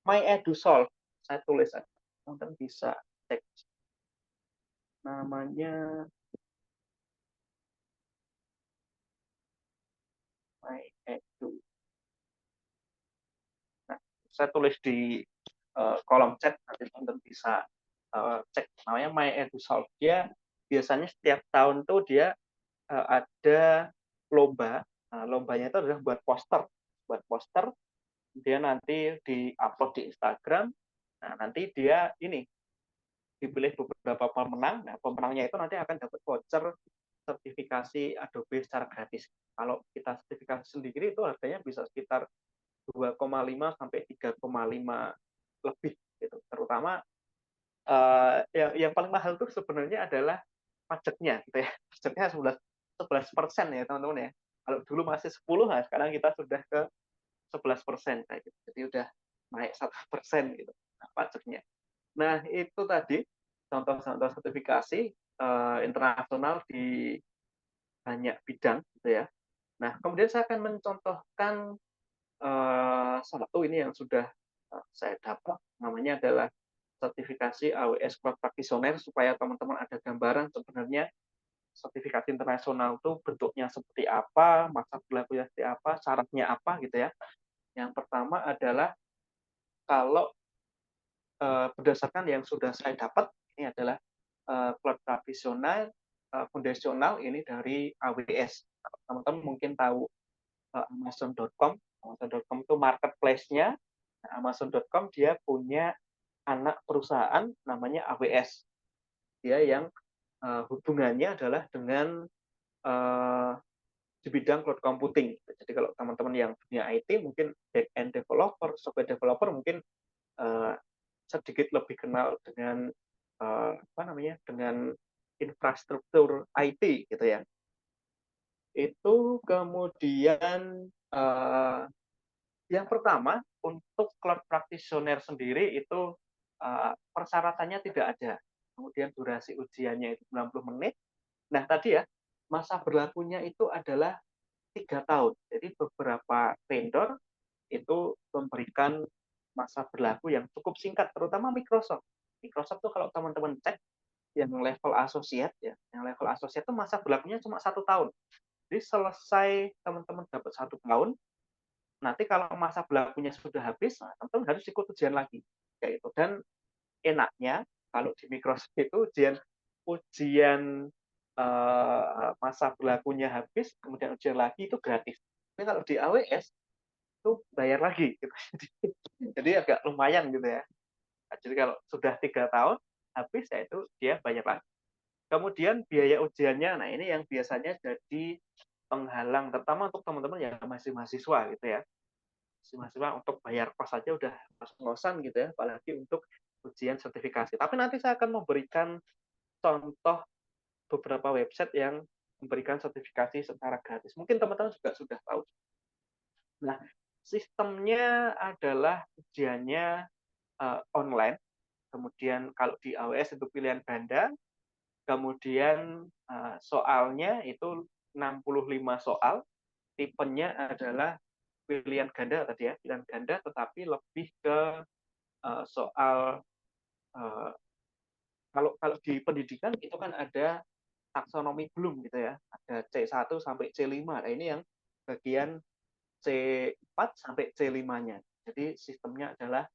MyEdusolve, saya tulis aja. Teman-teman bisa cek. Namanya MyEdu. Nah, saya tulis di kolom chat, nanti teman-teman bisa cek. Namanya MyEdusolve. Dia biasanya setiap tahun tuh dia ada lomba. Nah, lombanya itu adalah buat poster. Dia nanti di-upload di Instagram. Nah, nanti dia ini dipilih beberapa pemenang. Nah, pemenangnya itu nanti akan dapat voucher sertifikasi Adobe secara gratis. Kalau kita sertifikasi sendiri itu harganya bisa sekitar 2,5 sampai 3,5 lebih gitu. Terutama yang paling mahal itu sebenarnya adalah pajaknya gitu ya. Pajaknya 11% ya teman-teman ya. Kalau dulu masih 10, nah sekarang kita sudah ke 11%. Nah, gitu. Jadi udah naik 1% gitu pajaknya. Nah, itu tadi contoh-contoh sertifikasi internasional di banyak bidang gitu ya. Nah, kemudian saya akan mencontohkan satu ini yang sudah saya dapat, namanya adalah sertifikasi AWS Cloud Practitioner, supaya teman-teman ada gambaran sebenarnya sertifikasi internasional itu bentuknya seperti apa, masa berlakunya seperti apa, syaratnya apa gitu ya. Yang pertama adalah kalau berdasarkan yang sudah saya dapat, ini adalah Cloud Practitioner Foundational ini dari AWS. Teman-teman mungkin tahu Amazon.com. Amazon.com itu marketplace-nya. Nah, Amazon.com dia punya anak perusahaan namanya AWS. Dia yang hubungannya adalah dengan di bidang cloud computing. Jadi kalau teman-teman yang punya IT, mungkin back-end developer, software developer mungkin sedikit lebih kenal dengan dengan infrastruktur IT gitu ya. Itu kemudian yang pertama untuk cloud practitioner sendiri itu persyaratannya tidak ada. Kemudian durasi ujiannya itu 90 menit. Nah tadi ya, masa berlakunya itu adalah 3 tahun. Jadi beberapa vendor itu memberikan masa berlaku yang cukup singkat, terutama Microsoft. Microsoft tuh kalau teman-teman cek yang level associate ya, yang level associate itu masa berlakunya cuma 1 tahun. Jadi selesai teman-teman dapat 1 tahun, nanti kalau masa berlakunya sudah habis, teman-teman harus ikut ujian lagi. Kayak itu. Dan enaknya kalau di Microsoft itu ujian masa berlakunya habis, kemudian ujian lagi itu gratis. Tapi kalau di AWS itu bayar lagi. Gitu. Jadi agak lumayan gitu ya. Nah, jadi kalau sudah 3 tahun habis, ya itu dia bayar lagi. Kemudian biaya ujiannya, nah ini yang biasanya jadi penghalang, terutama untuk teman-teman yang masih mahasiswa gitu ya. Masih mahasiswa untuk bayar kos saja udah ngos-ngosan gitu ya, apalagi untuk ujian sertifikasi. Tapi nanti saya akan memberikan contoh beberapa website yang memberikan sertifikasi secara gratis. Mungkin teman-teman juga sudah tahu. Nah, sistemnya adalah ujiannya online. Kemudian kalau di AWS itu pilihan ganda. Kemudian soalnya itu 65 soal. Tipenya adalah pilihan ganda tadi ya, pilihan ganda, tetapi lebih ke soal kalau di pendidikan itu kan ada taksonomi Bloom gitu ya, ada C1 sampai C5. Nah, ini yang bagian C4 sampai C5-nya. Jadi sistemnya adalah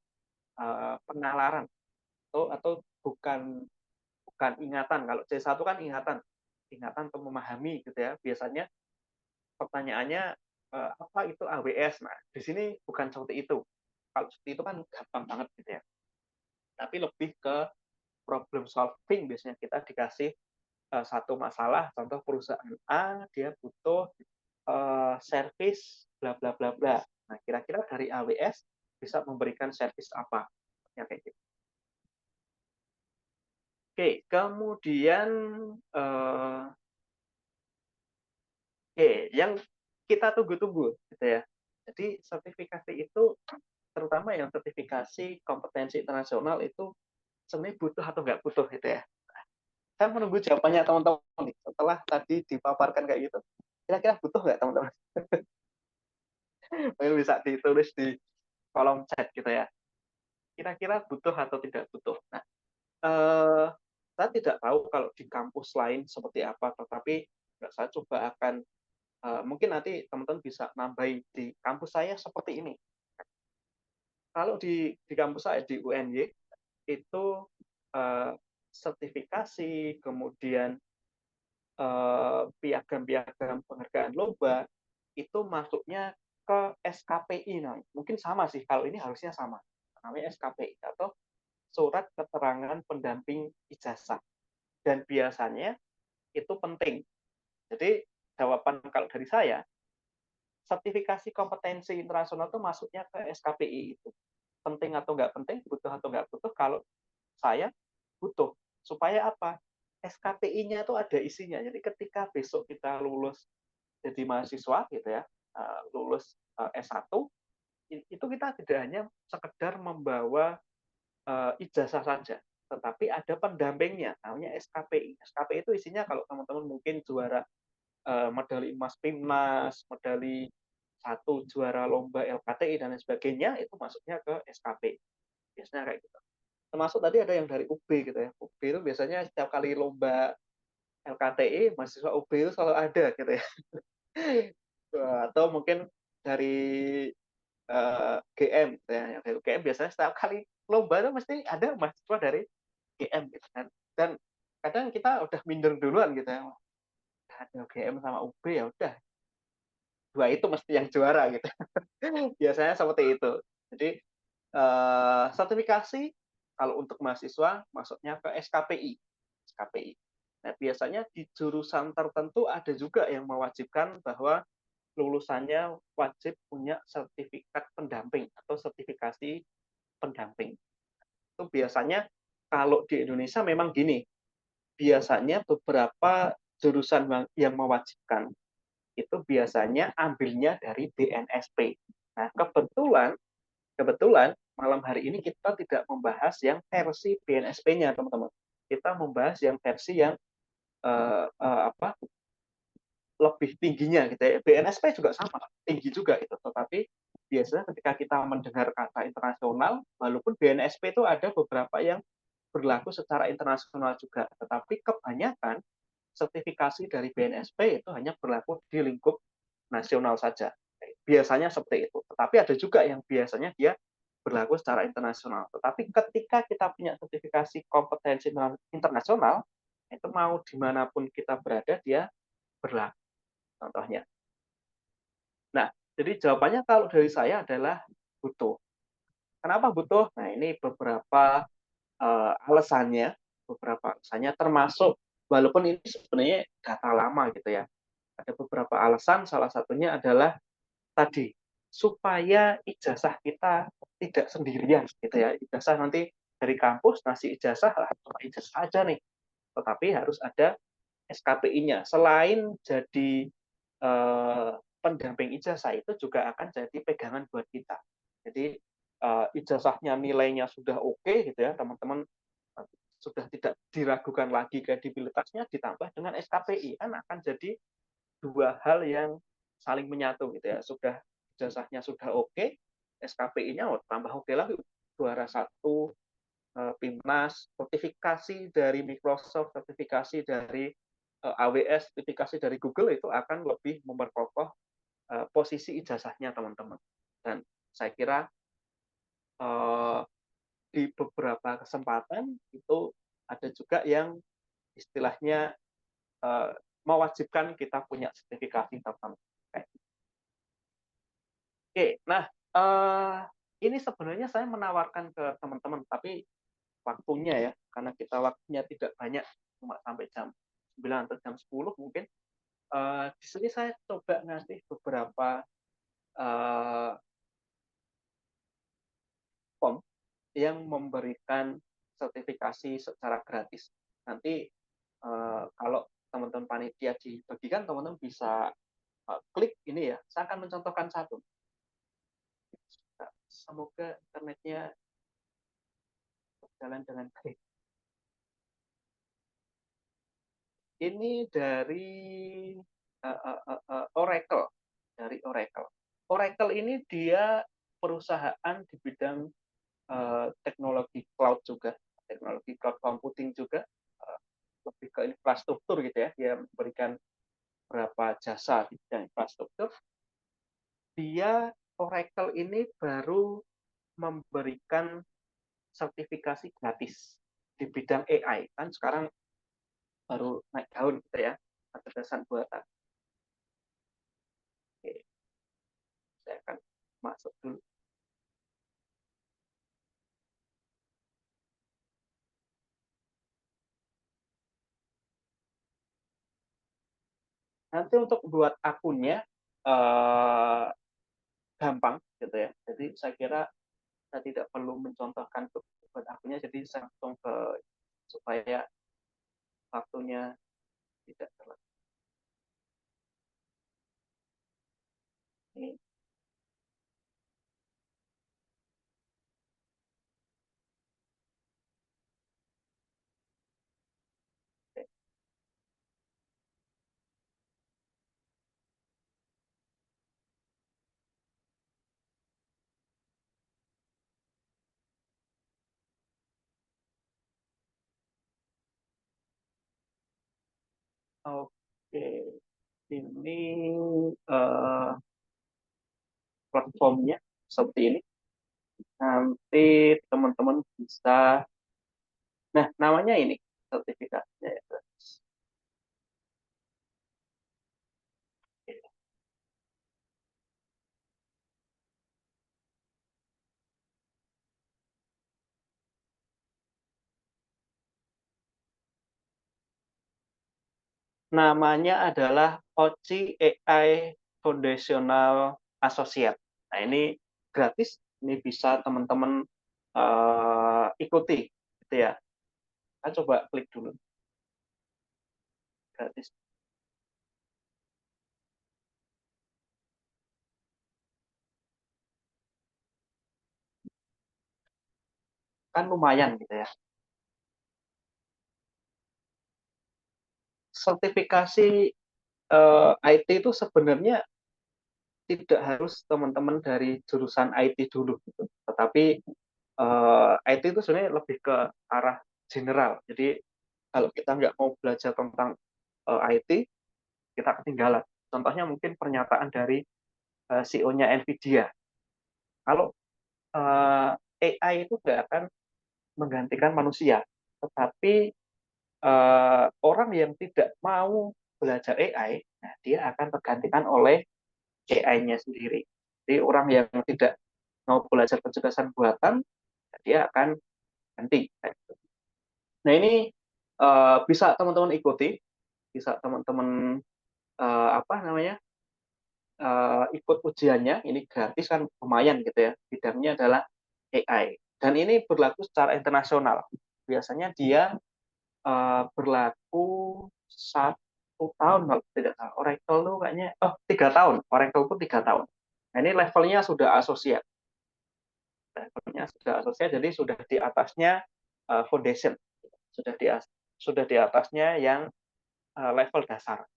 penalaran atau bukan ingatan. Kalau C1 kan ingatan untuk memahami gitu ya. Biasanya pertanyaannya apa itu AWS. Nah, di sini bukan seperti itu. Kalau seperti itu kan gampang banget gitu ya. Tapi lebih ke problem solving, biasanya kita dikasih satu masalah, contoh perusahaan A dia butuh service bla bla bla bla. Nah, kira-kira dari AWS bisa memberikan service apa? Ya kayak gitu. Oke, kemudian yang kita tunggu-tunggu gitu ya. Jadi sertifikasi itu, terutama yang sertifikasi kompetensi internasional itu sebenarnya butuh atau nggak butuh gitu ya. Saya menunggu jawabannya teman-teman nih. Setelah tadi dipaparkan kayak gitu, kira-kira butuh nggak teman-teman? Mungkin bisa ditulis di kolom chat gitu ya. Kira-kira butuh atau tidak butuh. Nah, saya tidak tahu kalau di kampus lain seperti apa, tetapi saya coba akan mungkin nanti teman-teman bisa nambahin di kampus saya seperti ini. Kalau di kampus saya di UNY itu sertifikasi, kemudian piagam-piagam penghargaan lomba itu masuknya ke SKPI. Nah, mungkin sama sih, kalau ini harusnya sama. Namanya SKPI atau surat keterangan pendamping ijazah. Dan biasanya itu penting. Jadi jawaban kalau dari saya, sertifikasi kompetensi internasional itu masuknya ke SKPI itu. Penting atau nggak penting, butuh atau nggak butuh, kalau saya butuh. Supaya apa? SKPI-nya itu ada isinya. Jadi ketika besok kita lulus jadi mahasiswa gitu ya, lulus S1, itu kita tidak hanya sekedar membawa ijazah saja, tetapi ada pendampingnya, namanya SKPI. SKPI itu isinya kalau teman-teman mungkin juara medali emas PIMNAS, medali satu juara lomba LKTI dan lain sebagainya, itu masuknya ke SKPI. Biasanya kayak gitu. Termasuk tadi ada yang dari UB gitu ya. UB itu biasanya setiap kali lomba LKTI, mahasiswa UB itu selalu ada gitu ya. Atau mungkin dari GM gitu ya. Yang dari GM biasanya setiap kali lomba itu mesti ada mahasiswa dari GM gitu kan. Dan kadang kita udah minder duluan gitu ya. Ada GM sama UB ya udah, dua itu mesti yang juara gitu. Biasanya seperti itu. Jadi sertifikasi kalau untuk mahasiswa masuknya ke SKPI. SKPI. Nah, biasanya di jurusan tertentu ada juga yang mewajibkan bahwa lulusannya wajib punya sertifikat pendamping atau sertifikasi pendamping. Itu biasanya kalau di Indonesia memang gini, biasanya beberapa jurusan yang mewajibkan itu biasanya ambilnya dari BNSP. Nah, kebetulan malam hari ini kita tidak membahas yang versi BNSP-nya, teman-teman. Kita membahas yang versi yang lebih tingginya gitu ya. BNSP juga sama, tinggi juga itu. Tetapi biasanya ketika kita mendengar kata internasional, walaupun BNSP itu ada beberapa yang berlaku secara internasional juga, tetapi kebanyakan sertifikasi dari BNSP itu hanya berlaku di lingkup nasional saja. Biasanya seperti itu. Tetapi ada juga yang biasanya dia berlaku secara internasional. Tetapi ketika kita punya sertifikasi kompetensi internasional, itu mau dimanapun kita berada, dia berlaku. Contohnya. Nah, jadi jawabannya kalau dari saya adalah butuh. Kenapa butuh? Nah, ini beberapa alasannya, termasuk walaupun ini sebenarnya data lama gitu ya. Ada beberapa alasan, salah satunya adalah tadi supaya ijazah kita tidak sendirian gitu ya. Ijazah nanti dari kampus ngasih ijazah lah, ijazah aja nih. Tetapi harus ada SKPI-nya. Selain jadi pendamping ijazah, itu juga akan jadi pegangan buat kita. Jadi ijazahnya nilainya sudah oke gitu ya, teman-teman sudah tidak diragukan lagi kredibilitasnya, ditambah dengan SKPI, kan akan jadi dua hal yang saling menyatu gitu ya. Sudah ijazahnya sudah oke, SKPI-nya tambah oke lagi, juara 1 PIMNAS, sertifikasi dari Microsoft, sertifikasi dari AWS, sertifikasi dari Google itu akan lebih memperkokoh posisi ijazahnya teman-teman. Dan saya kira di beberapa kesempatan itu ada juga yang istilahnya mewajibkan kita punya sertifikasi tertentu. Oke, nah ini sebenarnya saya menawarkan ke teman-teman, tapi waktunya ya, karena kita waktunya tidak banyak, cuma sampai jam 9 atau jam 10 mungkin. Di sini saya coba ngasih beberapa form yang memberikan sertifikasi secara gratis. Nanti kalau teman-teman panitia dibagikan, teman-teman bisa klik ini ya. Saya akan mencontohkan satu. Semoga internetnya berjalan dengan baik. Ini dari Oracle. Dari Oracle. Oracle ini dia perusahaan di bidang teknologi cloud juga, teknologi cloud computing juga, lebih ke infrastruktur gitu ya. Dia memberikan beberapa jasa di bidang infrastruktur. Dia Oracle ini baru memberikan sertifikasi gratis di bidang AI. Kan sekarang baru naik daun gitu ya, kecerdasan buatan. Oke. Saya akan masuk dulu. Nanti untuk buat akunnya gampang gitu ya. Jadi saya kira saya tidak perlu mencontohkan buat akunnya, jadi saya langsung ke supaya waktunya tidak terlalu. Ini. Oke, ini platformnya seperti ini. Nanti teman-teman bisa, nah namanya ini sertifikatnya ya. Namanya adalah OCI AI Foundational Associate. Nah ini gratis, ini bisa teman-teman ikuti, gitu ya. Kita coba klik dulu, gratis. Kan lumayan gitu ya. Sertifikasi IT itu sebenarnya tidak harus teman-teman dari jurusan IT dulu, gitu. Tetapi IT itu sebenarnya lebih ke arah general. Jadi kalau kita nggak mau belajar tentang IT, kita ketinggalan. Contohnya mungkin pernyataan dari CEO-nya Nvidia. Kalau AI itu nggak akan menggantikan manusia, tetapi orang yang tidak mau belajar AI, nah dia akan tergantikan oleh AI-nya sendiri. Jadi orang yang tidak mau belajar kecerdasan buatan, dia akan ganti. Nah ini bisa teman-teman ikuti, bisa teman-teman apa namanya ikut ujiannya. Ini gratis kan, lumayan gitu ya. Bidangnya adalah AI dan ini berlaku secara internasional. Biasanya dia berlaku 1 tahun kalau tidak salah. Oracle tuh kayaknya 3 tahun. Oracle itu 3 tahun. Nah, ini levelnya sudah associate. Levelnya sudah associate, jadi sudah di atasnya foundation. Sudah di atasnya yang level dasar.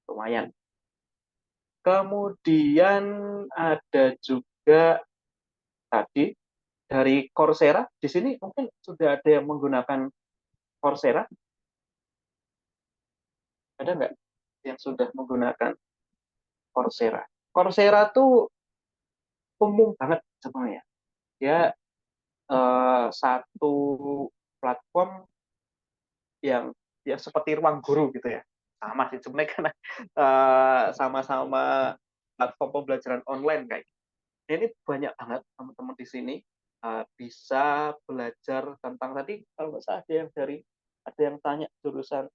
Lumayan. Kemudian ada juga tadi dari Coursera. Di sini mungkin sudah ada yang menggunakan Coursera. Ada nggak yang sudah menggunakan Coursera? Coursera tuh umum banget sebenarnya. Dia satu platform yang ya seperti ruang guru gitu ya. Sama sih sebenarnya karena sama-sama platform pembelajaran online kayak gitu. Ini banyak banget teman-teman di sini bisa belajar tentang tadi kalau nggak salah ada yang tanya jurusan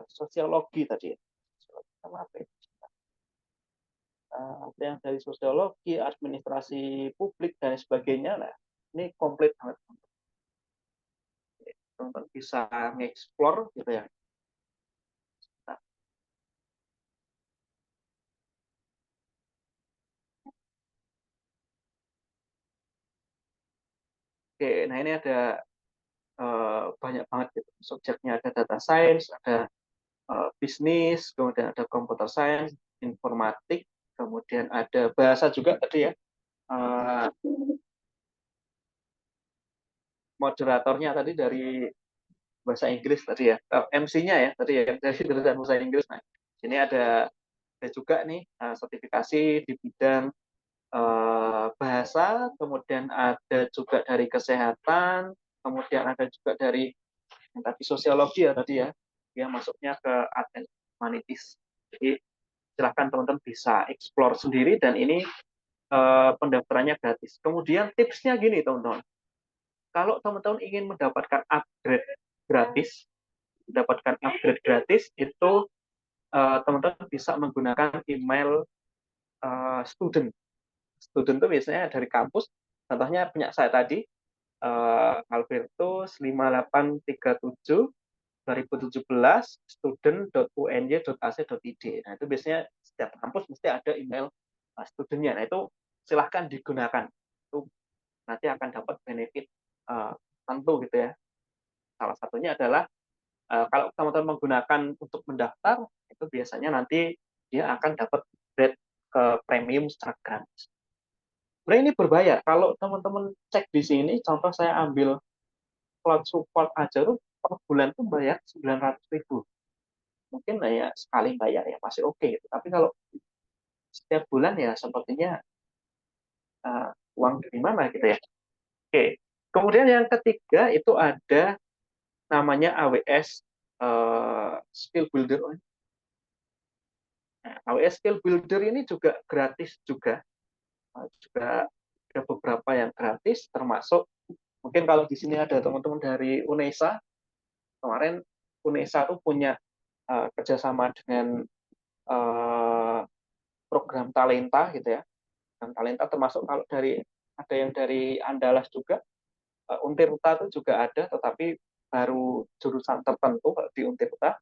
sosiologi tadi ya. Sama apa ya? Ada yang dari sosiologi, administrasi publik dan sebagainya. Nah, ini komplit banget. Teman-teman bisa nge-explore gitu ya. Nah, oke, nah ini ada banyak banget gitu. Subjeknya ada data science, ada bisnis, kemudian ada computer science, informatik, kemudian ada bahasa juga tadi ya. Eh, moderatornya tadi dari bahasa Inggris tadi ya. MC-nya ya tadi ya dari jurusan bahasa Inggris. Nah, ini ada juga nih sertifikasi di bidang bahasa, kemudian ada juga dari kesehatan, kemudian ada juga dari yang tadi sosiologi ya tadi ya, dia masuknya ke art and humanities. Jadi silahkan teman-teman bisa explore sendiri dan ini pendaftarannya gratis. Kemudian tipsnya gini teman-teman, kalau teman-teman ingin mendapatkan upgrade gratis, itu teman-teman bisa menggunakan email student. Student itu biasanya dari kampus, contohnya punya saya tadi, Albertus 5837 2017 student.uny.ac.id. Nah, itu biasanya setiap kampus mesti ada email studentnya. Nah, itu silahkan digunakan. Itu nanti akan dapat benefit tentu gitu ya. Salah satunya adalah kalau teman-teman menggunakan untuk mendaftar, itu biasanya nanti dia akan dapat grade ke premium secara gratis. Sebenarnya ini berbayar. Kalau teman-teman cek di sini, contoh saya ambil cloud support aja tuh per bulan tuh bayar 900.000. Mungkin ya sekali bayar ya masih oke gitu. Tapi kalau setiap bulan ya sepertinya uang dari mana gitu ya. Oke. Kemudian yang ketiga itu ada namanya AWS Skill Builder. Nah, AWS Skill Builder ini juga gratis juga. Juga ada beberapa yang gratis termasuk mungkin kalau di sini ada teman-teman dari UNESA. Kemarin UNESA tuh punya kerjasama dengan program talenta gitu ya. Dan talenta termasuk kalau ada yang dari Andalas juga, Untirta itu juga ada, tetapi baru jurusan tertentu di Untirta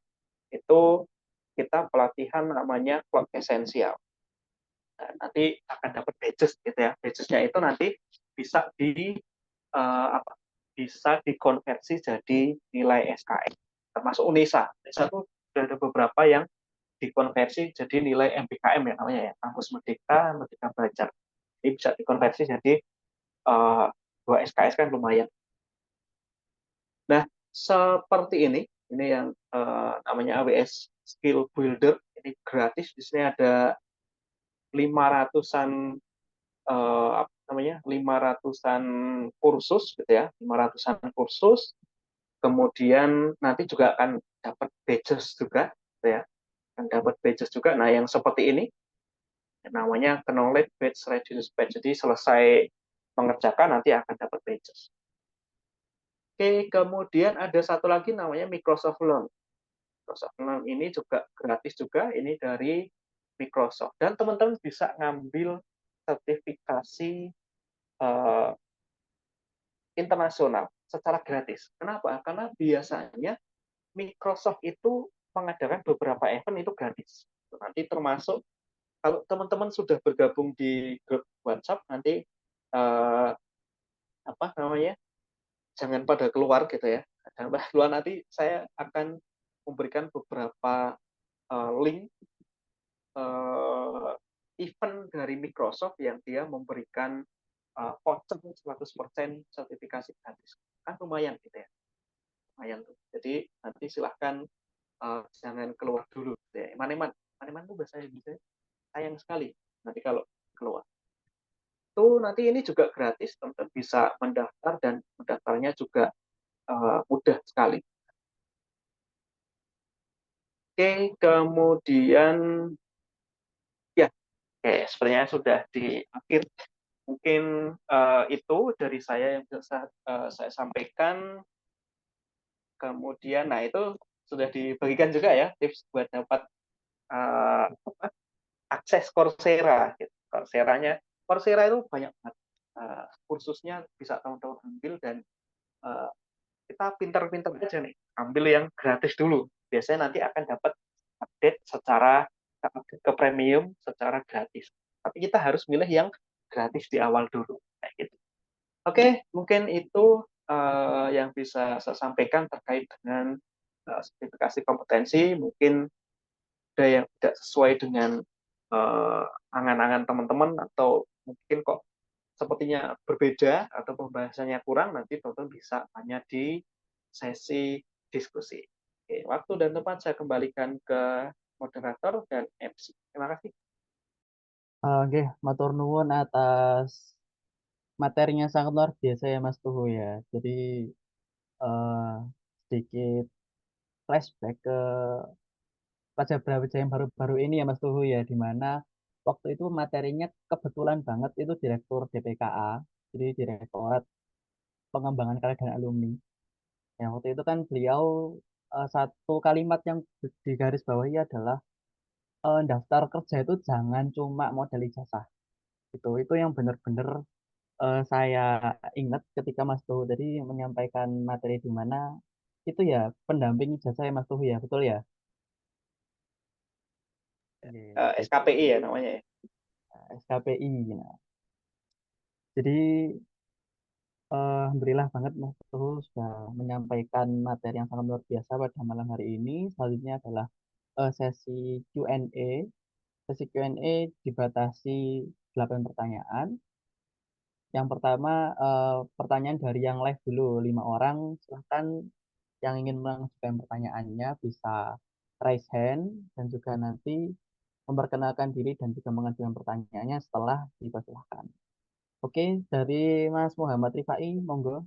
itu kita pelatihan namanya Cloud Essential. Nah, nanti akan dapat badges gitu ya. Badges-nya itu nanti bisa bisa dikonversi jadi nilai SKS. Termasuk UNESA. UNESA itu sudah ada beberapa yang dikonversi jadi nilai MBKM ya namanya ya, Kampus Merdeka, Merdeka Belajar. Jadi bisa dikonversi jadi 2 SKS kan lumayan. Nah, seperti ini yang namanya AWS Skill Builder, ini gratis. Di sini ada 500-an 500-an kursus gitu ya, 500-an kursus. Kemudian nanti juga akan dapat badges juga gitu ya. Akan dapat badges juga. Nah, yang seperti ini namanya Knowledge Badge Reduce Badge. Jadi selesai mengerjakan nanti akan dapat badges. Oke, kemudian ada satu lagi namanya Microsoft Learn. Microsoft Learn ini juga gratis juga, ini dari Microsoft. Dan teman-teman bisa ngambil sertifikasi internasional secara gratis. Kenapa? Karena biasanya Microsoft itu mengadakan beberapa event itu gratis. Nanti termasuk kalau teman-teman sudah bergabung di grup WhatsApp, nanti apa namanya? Jangan pada keluar gitu ya. Jangan pada keluar, nanti saya akan memberikan beberapa link event dari Microsoft yang dia memberikan voucher 100% sertifikasi gratis. Kan lumayan gitu ya. Lumayan tuh. Jadi nanti silahkan jangan keluar dulu. Ya, Maneman. Maneman tuh bahasa Indonesia sayang sekali nanti kalau keluar. Tuh nanti ini juga gratis, teman-teman bisa mendaftar dan mendaftarnya juga mudah sekali. Oke, kemudian ya, sebenarnya sudah di akhir. Mungkin itu dari saya yang bisa saya sampaikan. Kemudian, nah itu sudah dibagikan juga ya tips buat dapat uh, akses Coursera. Gitu. Coursera itu banyak banget kursusnya bisa teman-teman ambil dan uh, kita pintar-pintar aja nih ambil yang gratis dulu. Biasanya nanti akan dapat update ke premium secara gratis. Tapi kita harus milih yang gratis di awal dulu. Kayak gitu. Oke, mungkin itu yang bisa saya sampaikan terkait dengan sertifikasi kompetensi. Mungkin ada yang tidak sesuai dengan angan-angan teman-teman atau mungkin kok sepertinya berbeda atau pembahasannya kurang, nanti teman-teman bisa tanya di sesi diskusi. Oke, waktu dan tempat saya kembalikan ke moderator dan MC. Terima kasih. Oke, matur nuwun atas materinya sangat luar biasa ya Mas Tuhu ya. Jadi eh, sedikit flashback ke Raja Brawijaya yang baru-baru ini ya Mas Tuhu ya, di mana waktu itu materinya kebetulan banget itu Direktur DPKA, jadi Direktorat Pengembangan Karya dan Alumni. Ya, waktu itu kan beliau satu kalimat yang digarisbawahi adalah daftar kerja itu jangan cuma modal ijazah. Itu yang benar-benar saya ingat ketika Mas Tuhu tadi menyampaikan materi di mana itu ya pendamping ijazah ya Mas Tuhu ya, betul ya? Iya, jadi SKPI ya namanya ya. SKPI. Nah, jadi alhamdulillah banget Mas Tuhu sudah menyampaikan materi yang sangat luar biasa pada malam hari ini. Selanjutnya adalah sesi Q&A. Sesi Q&A dibatasi 8 pertanyaan. Yang pertama, pertanyaan dari yang live dulu, 5 orang. Silahkan yang ingin mengajukan pertanyaannya bisa raise hand dan juga nanti memperkenalkan diri dan juga mengajukan pertanyaannya setelah dipersilahkan. Oke, dari Mas Muhammad Rifai, monggo.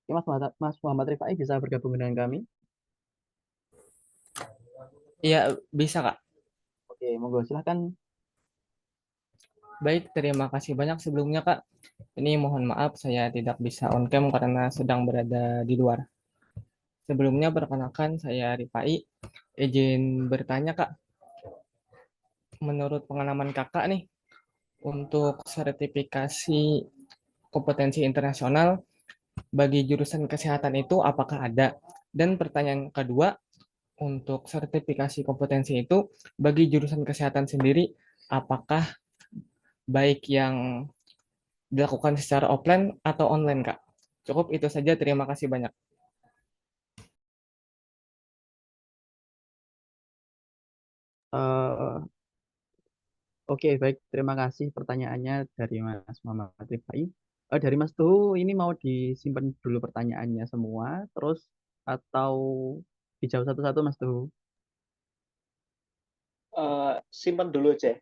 Oke, Mas Muhammad Rifai bisa bergabung dengan kami. Iya, bisa Kak. Oke, monggo silahkan. Baik, terima kasih banyak sebelumnya Kak. Ini mohon maaf saya tidak bisa on cam karena sedang berada di luar. Sebelumnya perkenalkan saya Rifai. Izin bertanya Kak, menurut pengalaman Kakak nih, untuk sertifikasi kompetensi internasional bagi jurusan kesehatan itu apakah ada? Dan pertanyaan kedua, untuk sertifikasi kompetensi itu bagi jurusan kesehatan sendiri, apakah baik yang dilakukan secara offline atau online, Kak? Cukup itu saja, terima kasih banyak. Eh, Oke, baik. Terima kasih pertanyaannya dari Mas Muhammad Rifai. Dari Mas Tuhu, ini mau disimpan dulu pertanyaannya semua, terus atau dijawab satu-satu Mas Tuhu? Simpan dulu aja.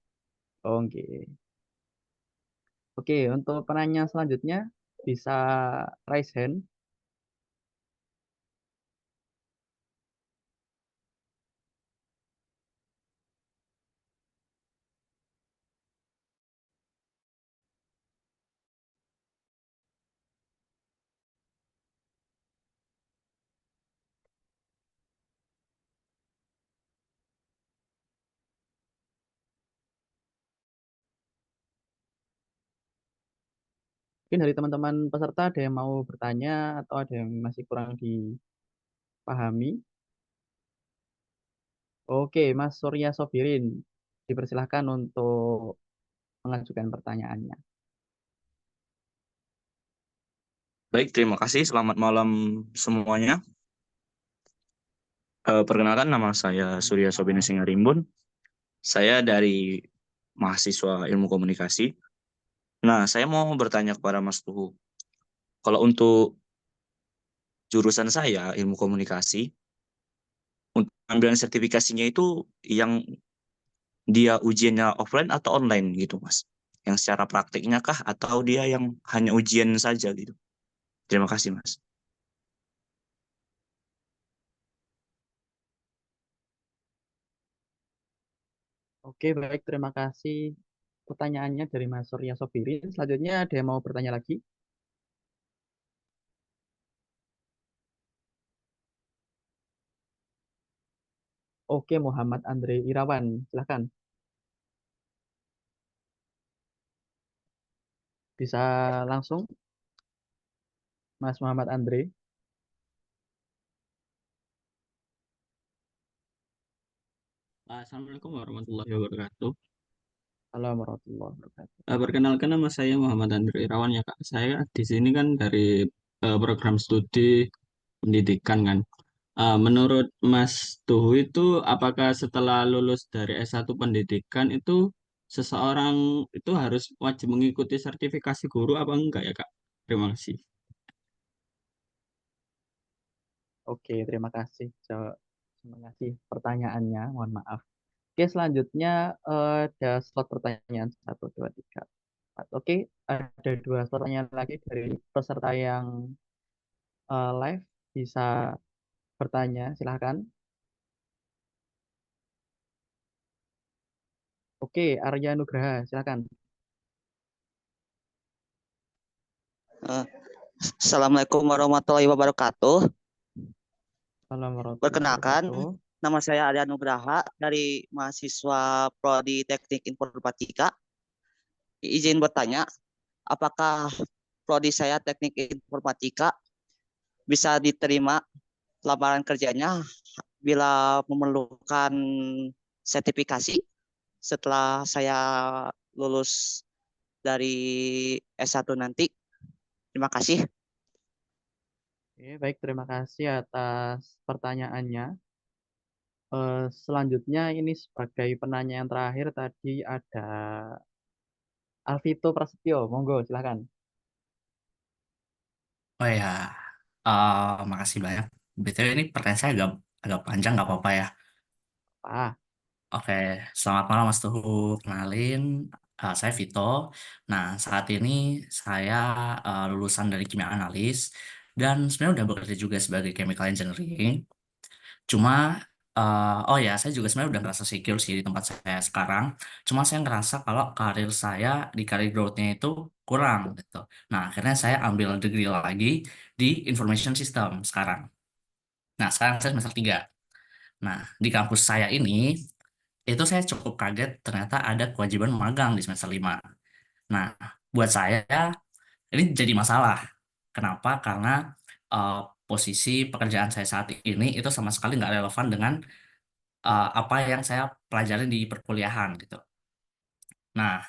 Oke. Oke, untuk penanya selanjutnya bisa raise hand. Mungkin dari teman-teman peserta ada yang mau bertanya atau ada yang masih kurang dipahami. Oke, Mas Surya Sobirin, dipersilahkan untuk mengajukan pertanyaannya. Baik, terima kasih. Selamat malam semuanya. Perkenalkan, nama saya Surya Sobini Singarimbun. Saya dari mahasiswa Ilmu Komunikasi. Nah, saya mau bertanya kepada Mas Tuhu. Kalau untuk jurusan saya, Ilmu Komunikasi, untuk pengambilan sertifikasinya itu yang dia ujiannya offline atau online gitu, Mas? Yang secara praktiknya kah atau dia yang hanya ujian saja gitu? Terima kasih, Mas. Oke, baik. Terima kasih pertanyaannya dari Mas Surya Sobirin. Selanjutnya ada yang mau bertanya lagi? Oke, Muhammad Andre Irawan. Silahkan. Bisa langsung, Mas Muhammad Andre. Assalamualaikum warahmatullahi wabarakatuh. Assalamualaikum warahmatullahi wabarakatuh. Perkenalkan, nama saya Muhammad Andri Irawan ya Kak. Saya di sini kan dari program studi pendidikan kan. Menurut Mas Tuhu itu apakah setelah lulus dari S1 pendidikan itu seseorang itu harus wajib mengikuti sertifikasi guru apa enggak ya Kak? Terima kasih. Oke, terima kasih. Terima kasih pertanyaannya. Mohon maaf. Oke, selanjutnya ada slot pertanyaan 1, 2, 3, 4. Oke, ada 2 slot pertanyaan lagi dari peserta yang live. Bisa bertanya, silahkan. Oke, Arya Nugraha, silahkan. Assalamualaikum warahmatullahi wabarakatuh. Assalamualaikum warahmatullahi Perkenalkan, wabarakatuh. nama saya Arya Nugraha dari mahasiswa Prodi Teknik Informatika. Izin bertanya, apakah prodi saya Teknik Informatika bisa diterima lamaran kerjanya bila memerlukan sertifikasi setelah saya lulus dari S1 nanti? Terima kasih. Oke, baik, terima kasih atas pertanyaannya. Selanjutnya ini sebagai penanya yang terakhir tadi ada Alvito Prasetyo, monggo silahkan. Oh ya, makasih banyak. BTW ini pertanyaan saya agak panjang, nggak apa-apa ya. Ah, Oke, selamat malam Mas Tuhu. Kenalin, saya Vito. Nah, saat ini saya lulusan dari kimia analis dan sebenarnya udah bekerja juga sebagai chemical engineering. Cuma, oh ya, saya juga sebenarnya udah ngerasa secure sih di tempat saya sekarang. Cuma saya ngerasa kalau karir saya di karir growth-nya itu kurang gitu. Nah, akhirnya saya ambil degree lagi di information system sekarang. Nah, sekarang saya semester 3. Nah, di kampus saya ini, itu saya cukup kaget ternyata ada kewajiban magang di semester 5. Nah, buat saya ini jadi masalah. Kenapa? Karena eh, posisi pekerjaan saya saat ini itu sama sekali nggak relevan dengan apa yang saya pelajari di perkuliahan gitu. Nah,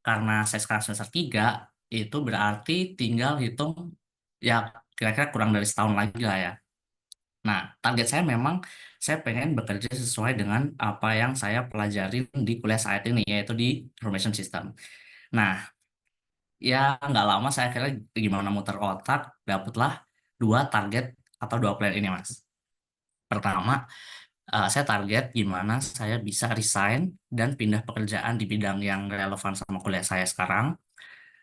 karena saya sekarang semester 3, itu berarti tinggal hitung ya kira-kira kurang dari setahun lagi lah ya. Nah, target saya memang saya pengen bekerja sesuai dengan apa yang saya pelajarin di kuliah saat ini, yaitu di information system. Nah, ya nggak lama saya akhirnya gimana muter otak, dapatlah 2 target atau 2 plan ini, Mas. Pertama, saya target gimana saya bisa resign dan pindah pekerjaan di bidang yang relevan sama kuliah saya sekarang.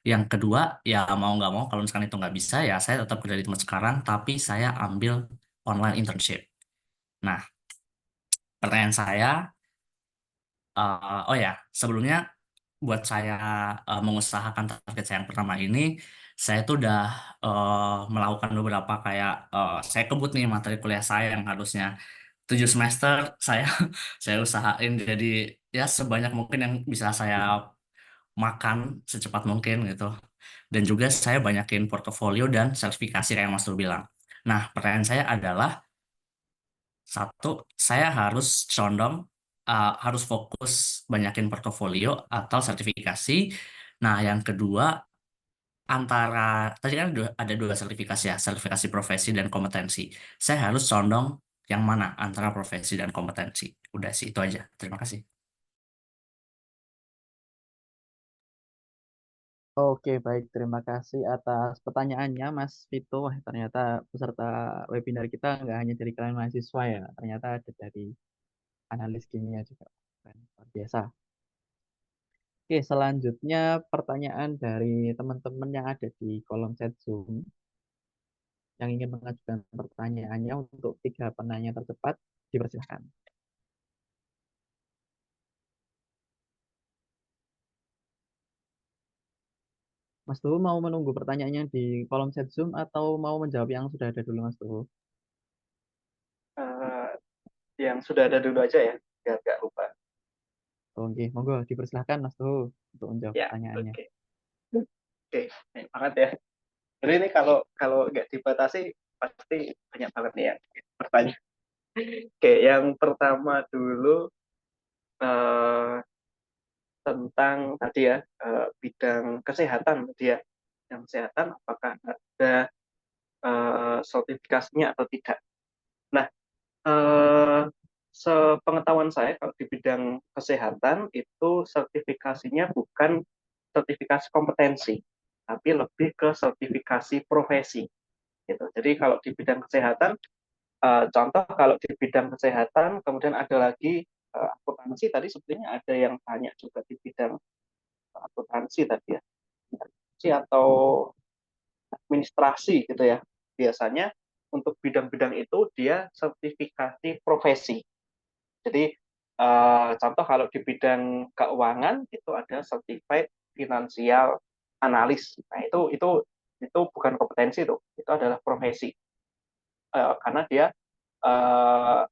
Yang kedua, ya mau nggak mau, kalau misalkan itu nggak bisa, ya saya tetap kerja di tempat sekarang, tapi saya ambil online internship. Nah, pertanyaan saya, oh ya, sebelumnya buat saya mengusahakan target saya yang pertama ini, saya tuh udah melakukan beberapa kayak, saya kebut nih materi kuliah saya yang harusnya 7 semester, saya saya usahain jadi ya sebanyak mungkin yang bisa saya makan secepat mungkin gitu. Dan juga saya banyakin portofolio dan sertifikasi kayak Mas Tur bilang. Nah, pertanyaan saya adalah, satu, saya harus condong harus fokus banyakin portofolio atau sertifikasi. Nah, yang kedua, tadi kan ada dua sertifikasi ya, sertifikasi profesi dan kompetensi. Saya harus condong yang mana antara profesi dan kompetensi. Udah sih, itu aja. Terima kasih. Oke, baik. Terima kasih atas pertanyaannya, Mas Vito. Wah, ternyata peserta webinar kita nggak hanya dari kalangan mahasiswa ya, ternyata ada dari analis kimia juga. Keren, luar biasa. Oke, selanjutnya pertanyaan dari teman-teman yang ada di kolom chat Zoom yang ingin mengajukan pertanyaannya untuk 3 penanya tercepat, dipersilahkan. Mas Tuhu mau menunggu pertanyaannya di kolom chat Zoom atau mau menjawab yang sudah ada dulu, Mas Tuhu? Eh, yang sudah ada dulu aja ya, biar nggak lupa. Oke, monggo dipersilahkan Mas Tuhu untuk menjawab Ya, pertanyaannya. oke. Oke, baik banget ya. Jadi ini kalau kalau nggak dibatasi pasti banyak banget nih yang bertanya. Oke, yang pertama dulu eh, tentang tadi ya bidang kesehatan tadi ya. Yang kesehatan apakah ada sertifikasinya atau tidak? Nah, eh, sepengetahuan saya kalau di bidang kesehatan itu sertifikasinya bukan sertifikasi kompetensi, tapi lebih ke sertifikasi profesi. Gitu. Jadi kalau di bidang kesehatan, contoh kalau di bidang kesehatan, kemudian ada lagi akuntansi. Tadi sebenarnya ada yang tanya juga di bidang akuntansi tadi ya, akuntansi atau administrasi gitu ya. Biasanya untuk bidang-bidang itu dia sertifikasi profesi. Jadi contoh kalau di bidang keuangan itu ada certified financial analis. Nah itu bukan kompetensi itu adalah profesi karena dia uh,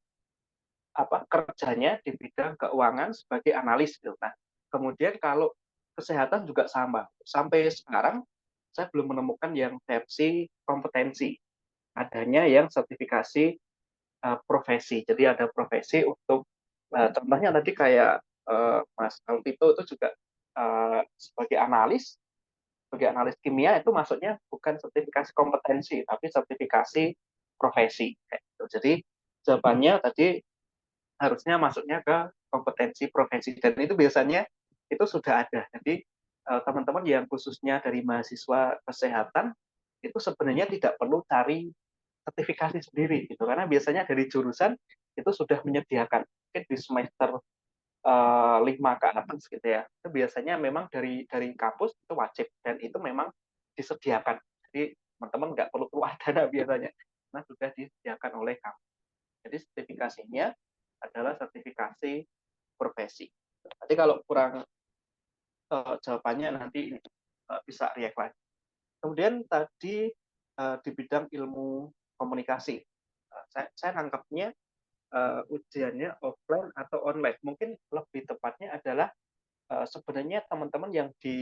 kerjanya di bidang keuangan sebagai analis gitu. Nah kemudian kalau kesehatan juga sama. Sampai sekarang saya belum menemukan yang versi kompetensi. Adanya yang sertifikasi profesi. Jadi ada profesi untuk contohnya tadi kayak Mas Alvito itu juga sebagai analis kimia itu maksudnya bukan sertifikasi kompetensi tapi sertifikasi profesi. Gitu. Jadi jawabannya tadi harusnya masuknya ke kompetensi profesi dan itu biasanya itu sudah ada. Jadi teman-teman yang khususnya dari mahasiswa kesehatan itu sebenarnya tidak perlu cari sertifikasi sendiri gitu karena biasanya dari jurusan itu sudah menyediakan mungkin di semester 5 ke atas gitu ya itu biasanya memang dari kampus itu wajib dan itu memang disediakan jadi teman-teman nggak perlu keluar dana biasanya karena sudah disediakan oleh kampus jadi sertifikasinya adalah sertifikasi profesi nanti kalau kurang jawabannya nanti bisa react lagi kemudian tadi di bidang ilmu komunikasi saya nangkapnya ujiannya offline atau online. Mungkin lebih tepatnya adalah sebenarnya teman-teman yang di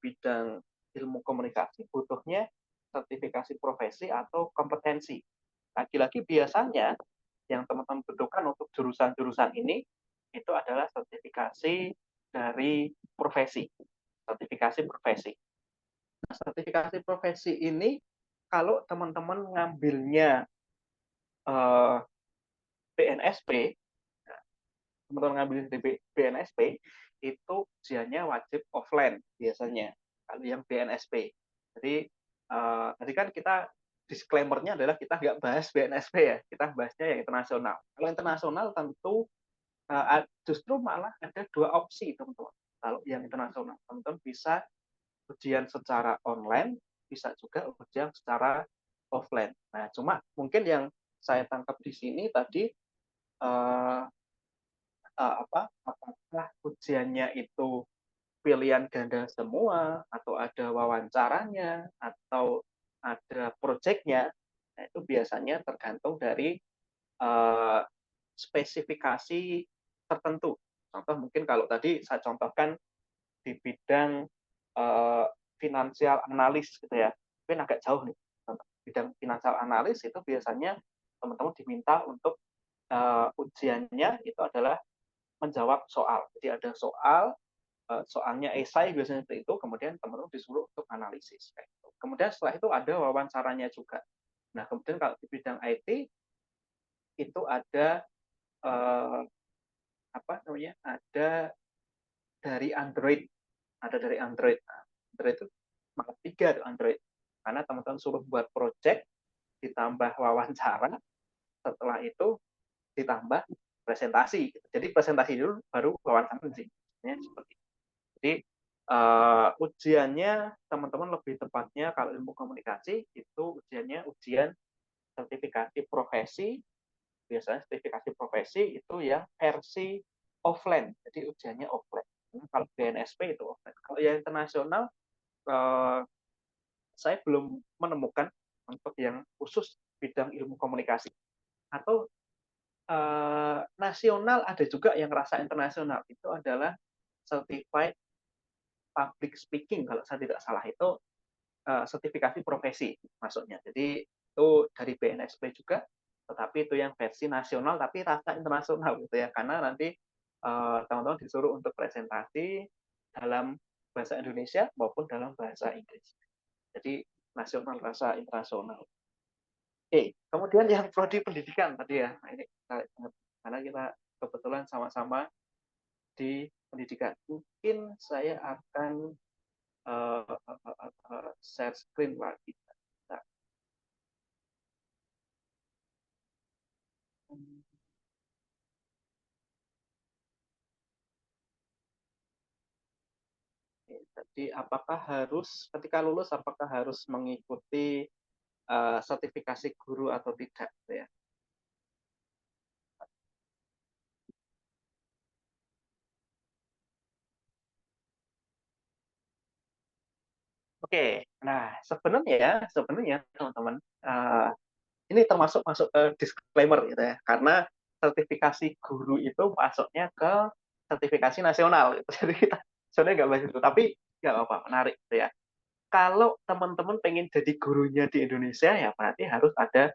bidang ilmu komunikasi butuhnya sertifikasi profesi atau kompetensi. Lagi-lagi biasanya yang teman-teman butuhkan untuk jurusan-jurusan ini itu adalah sertifikasi dari profesi. Sertifikasi profesi. Nah, sertifikasi profesi ini kalau teman-teman ngambilnya BNSP, teman-teman ngambil di BNSP itu ujiannya wajib offline biasanya kalau yang BNSP. Jadi tadi kan kita disclaimer-nya adalah kita nggak bahas BNSP ya, kita bahasnya yang internasional. Kalau internasional tentu justru malah ada dua opsi teman-teman. Kalau yang internasional teman-teman bisa ujian secara online, bisa juga ujian secara offline. Nah, cuma mungkin yang saya tangkap di sini tadi apakah ujiannya itu pilihan ganda semua atau ada wawancaranya atau ada proyeknya nah, itu biasanya tergantung dari uh, spesifikasi tertentu contoh mungkin kalau tadi saya contohkan di bidang uh, finansial analis gitu ya mungkin agak jauh nih bidang finansial analis itu biasanya teman-teman diminta untuk ujiannya itu adalah menjawab soal. Jadi ada soal soalnya esai biasanya seperti itu, kemudian teman-teman disuruh untuk analisis. Kayak gitu. Kemudian setelah itu ada wawancaranya juga. Nah, kemudian kalau di bidang IT itu ada apa namanya? Ada dari Android, ada dari Android. Nah, Android itu malah 3 tuh Android. Karena teman-teman suruh buat project ditambah wawancara, setelah itu ditambah presentasi. Jadi presentasi dulu baru wawancara sih. Seperti itu. Jadi ujiannya teman-teman lebih tepatnya kalau ilmu komunikasi itu ujiannya ujian sertifikasi profesi. Biasanya sertifikasi profesi itu yang versi offline. Jadi ujiannya offline. Kalau BNSP itu offline. Kalau yang internasional saya belum menemukan untuk yang khusus bidang ilmu komunikasi. Atau nasional ada juga yang rasa internasional. Itu adalah Certified Public Speaking kalau saya tidak salah, itu sertifikasi profesi maksudnya. Jadi itu dari BNSP juga, tetapi itu yang versi nasional tapi rasa internasional gitu ya, karena nanti teman-teman disuruh untuk presentasi dalam bahasa Indonesia maupun dalam bahasa Inggris. Jadi nasional rasa internasional. Oke, kemudian yang prodi pendidikan tadi ya, nah, ini karena kita kebetulan sama-sama di pendidikan. Mungkin saya akan share screen lagi. Nah, jadi apakah harus ketika lulus apakah harus mengikuti sertifikasi guru atau tidak ya? Oke, nah sebenarnya teman-teman ini termasuk masuk ke disclaimer gitu ya, karena sertifikasi guru itu masuknya ke sertifikasi nasional gitu. Jadi kita sebenarnya nggak bahas itu, tapi nggak apa-apa, menarik gitu ya. Kalau teman-teman pengen jadi gurunya di Indonesia ya berarti harus ada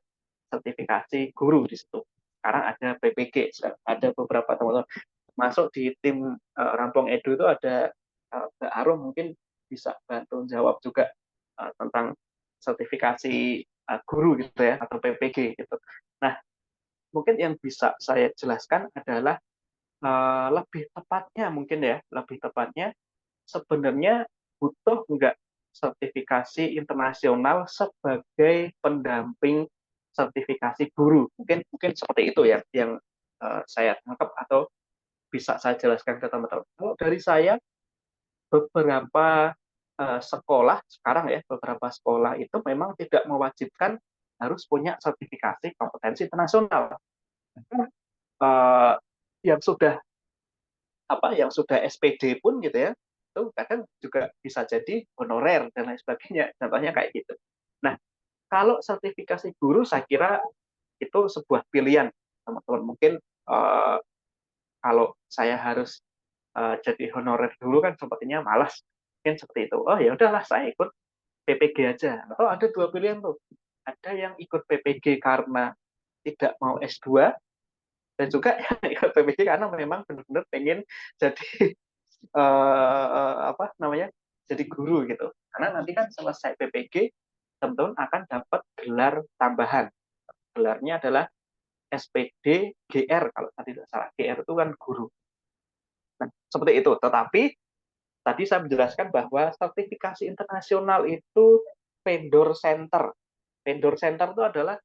sertifikasi guru di situ. Sekarang ada PPG, ada beberapa teman-teman masuk di tim Rampung Edu itu ada Mbak Arum, mungkin bisa bantu jawab juga tentang sertifikasi guru gitu ya, atau PPG gitu. Nah, mungkin yang bisa saya jelaskan adalah lebih tepatnya mungkin ya, lebih tepatnya sebenarnya butuh enggak sertifikasi internasional sebagai pendamping sertifikasi guru. Mungkin seperti itu ya yang saya tangkap atau bisa saya jelaskan ke teman-teman. Kalau dari saya beberapa sekolah sekarang ya, beberapa sekolah itu memang tidak mewajibkan harus punya sertifikasi kompetensi internasional. Yang sudah SPD pun gitu ya, itu kadang juga bisa jadi honorer dan lain sebagainya. Contohnya kayak gitu. Nah, kalau sertifikasi guru saya kira itu sebuah pilihan teman-teman. Mungkin kalau saya harus jadi honorer dulu kan sepertinya malas. Mungkin seperti itu. Oh ya udahlah saya ikut PPG aja. Oh ada 2 pilihan tuh. Ada yang ikut PPG karena tidak mau S2 dan juga yang ikut PPG karena memang benar-benar pengen jadi jadi guru gitu. Karena nanti kan selesai PPG teman-teman akan dapat gelar tambahan. Gelarnya adalah SPD GR kalau tadi tidak salah. GR itu kan guru. Nah, seperti itu. Tetapi tadi saya menjelaskan bahwa sertifikasi internasional itu vendor center. Vendor center itu adalah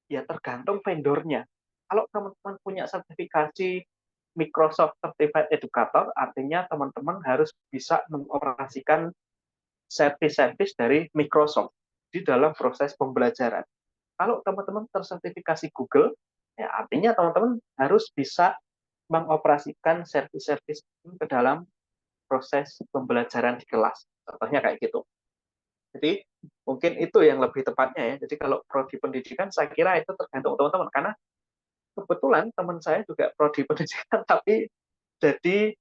ya tergantung vendornya. Kalau teman-teman punya sertifikasi Microsoft Certified Educator, artinya teman-teman harus bisa mengoperasikan servis-servis dari Microsoft di dalam proses pembelajaran. Kalau teman-teman tersertifikasi Google, ya artinya teman-teman harus bisa mengoperasikan servis-servis ke dalam proses pembelajaran di kelas. Contohnya kayak gitu. Jadi mungkin itu yang lebih tepatnya ya. Jadi kalau prodi pendidikan saya kira itu tergantung teman-teman, karena kebetulan teman saya juga prodi pendidikan tapi jadi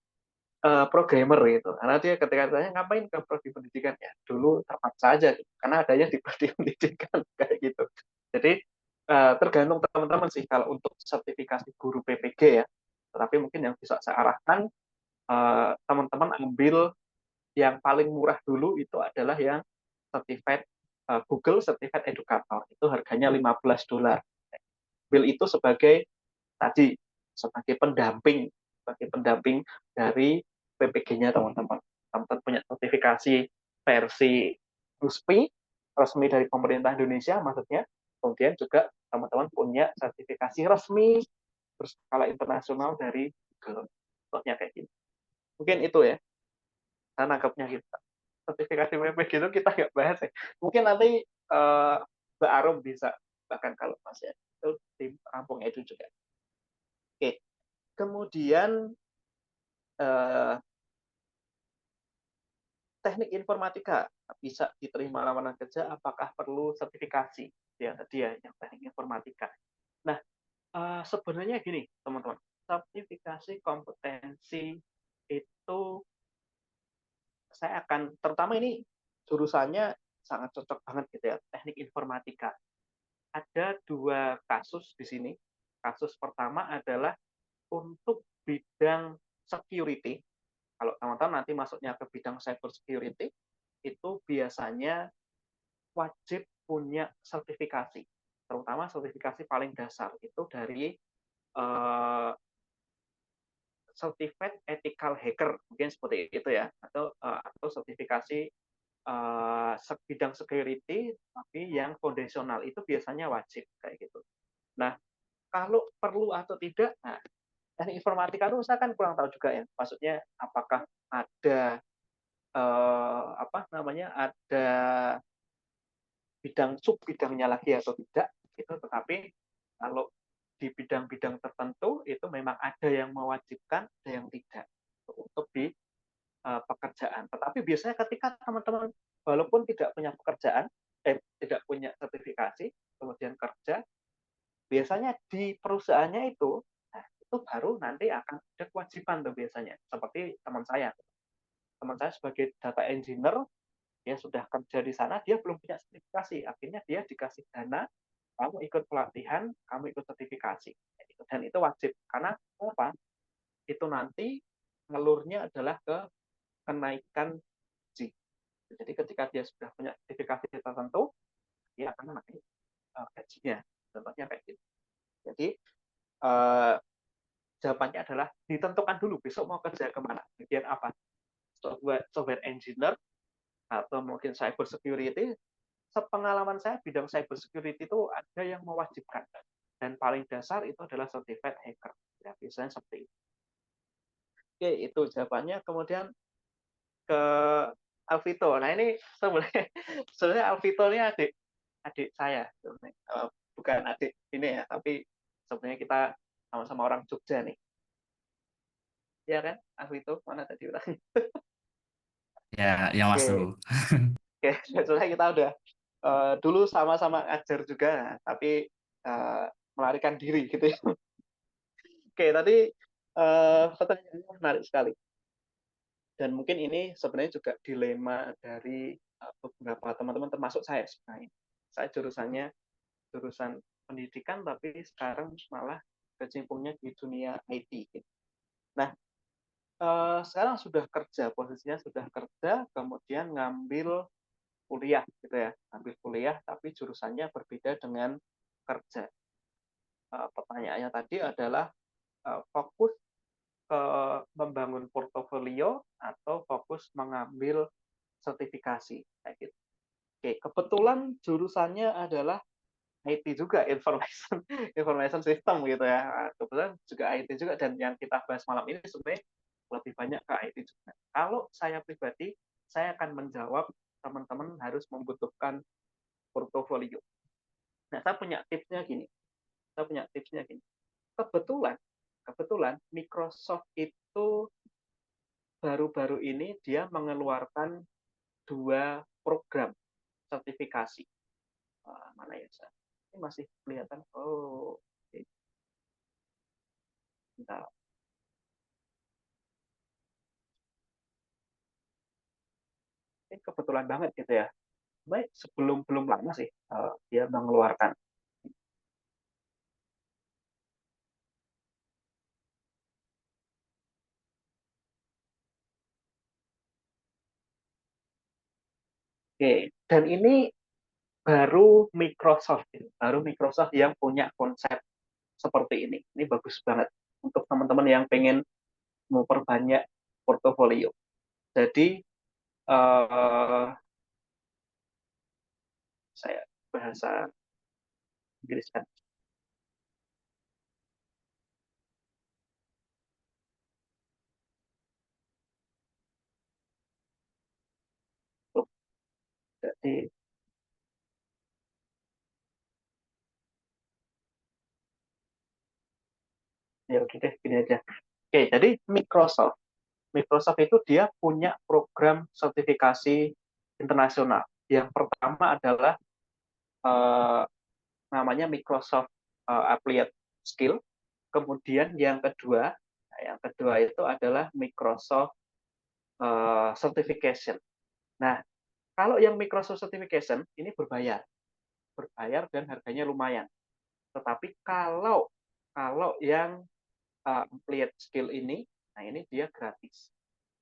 programmer gitu. Karena dia ketika tanya ngapain ke prodi pendidikan ya, dulu terpaksa aja gitu. Karena adanya di prodi pendidikan kayak gitu. Jadi tergantung teman-teman sih kalau untuk sertifikasi guru PPG ya. Tetapi mungkin yang bisa saya arahkan teman-teman ambil yang paling murah dulu, itu adalah yang Certified Google Certified Educator. Itu harganya $15. Ambil itu sebagai tadi, sebagai pendamping dari PPG-nya teman-teman. Teman-teman punya sertifikasi versi resmi dari pemerintah Indonesia maksudnya. Kemudian juga teman-teman punya sertifikasi resmi berskala internasional dari Google. Contohnya kayak gini. Mungkin itu ya, saya nangkapnya kita. Sertifikasi PPG itu kita nggak bahas ya. Mungkin nanti Mbak Arum bisa, bahkan kalau masih itu tim Rampung Edu juga. Oke, kemudian teknik informatika bisa diterima lamaran kerja, apakah perlu sertifikasi? Ya tadi ya, yang teknik informatika. Nah, sebenarnya gini teman-teman, sertifikasi kompetensi itu saya akan, terutama ini jurusannya sangat cocok banget gitu ya, teknik informatika. Ada 2 kasus di sini. Kasus pertama adalah untuk bidang security. Kalau teman-teman nanti masuknya ke bidang cyber security, itu biasanya wajib punya sertifikasi. Terutama sertifikasi paling dasar itu dari Certified Ethical Hacker, mungkin seperti itu ya, atau sertifikasi bidang security tapi yang foundational, itu biasanya wajib kayak gitu. Nah, kalau perlu atau tidak, nah, teknik informatika itu saya kan kurang tahu juga ya. Maksudnya apakah ada ada sub bidangnya lagi atau tidak gitu. Tetapi kalau di bidang-bidang tertentu itu memang ada yang mewajibkan, ada yang tidak untuk di pekerjaan. Tetapi biasanya ketika teman-teman walaupun tidak punya pekerjaan, tidak punya sertifikasi, kemudian kerja, biasanya di perusahaannya itu, nah, itu baru nanti akan ada kewajiban tuh biasanya. Seperti teman saya sebagai data engineer, dia sudah kerja di sana, dia belum punya sertifikasi, akhirnya dia dikasih dana, kamu ikut pelatihan, kamu ikut sertifikasi, dan itu wajib. Karena apa? Itu nanti ngelurnya adalah ke kenaikan gaji. Jadi ketika dia sudah punya sertifikasi tertentu, dia akan naik gajinya. Contohnya kayak gitu. Jadi jawabannya adalah ditentukan dulu besok mau kerja kemana, bagian apa, software engineer atau mungkin cyber security. Sepengalaman saya bidang cyber security itu ada yang mewajibkan, dan paling dasar itu adalah certified hacker. Ya, biasanya seperti itu. Oke, itu jawabannya. Kemudian ke Alvito. Nah ini sebenarnya Alvito ini adik saya, bukan adik ini ya, tapi sebenarnya kita sama-sama orang Jogja nih. Ya kan, Alvito mana tadi orang? Ya Mas Tuh. Oke, sebenarnya kita udah dulu sama-sama ngajar juga, tapi melarikan diri gitu ya. Oke, tadi pertanyaannya menarik sekali. Dan mungkin ini sebenarnya juga dilema dari beberapa teman-teman, termasuk saya sebenarnya. Saya jurusan pendidikan, tapi sekarang malah kecimpungnya di dunia IT. Nah, sekarang sudah kerja, posisinya sudah kerja, kemudian ngambil kuliah, gitu ya, ngambil kuliah, tapi jurusannya berbeda dengan kerja. Pertanyaannya tadi adalah fokus ke membangun portofolio atau fokus mengambil sertifikasi kayak gitu. Oke, kebetulan jurusannya adalah IT juga, information system gitu ya. Kebetulan juga IT juga, dan yang kita bahas malam ini sebenarnya lebih banyak ke IT juga. Kalau saya pribadi, saya akan menjawab teman-teman harus membutuhkan portofolio. Nah, saya punya tipsnya gini. Kebetulan Microsoft itu baru-baru ini dia mengeluarkan 2 program sertifikasi. Mana ya, saya? Ini masih kelihatan. Oh, oke. Bentar. Ini kebetulan banget gitu ya. Baik, belum lama sih dia mengeluarkan. Oke, dan ini baru Microsoft, baru Microsoft yang punya konsep seperti ini. Ini bagus banget untuk teman-teman yang pengen memperbanyak portofolio. Jadi saya bahasa Inggris kan. Jadi ya oke deh, gini aja. Oke, jadi Microsoft itu dia punya program sertifikasi internasional. Yang pertama adalah eh, namanya Microsoft Applied Skill. Kemudian yang kedua itu adalah Microsoft Certification. Nah, kalau yang Microsoft Certification ini berbayar dan harganya lumayan. Tetapi kalau yang Applied Skill ini, nah ini dia gratis.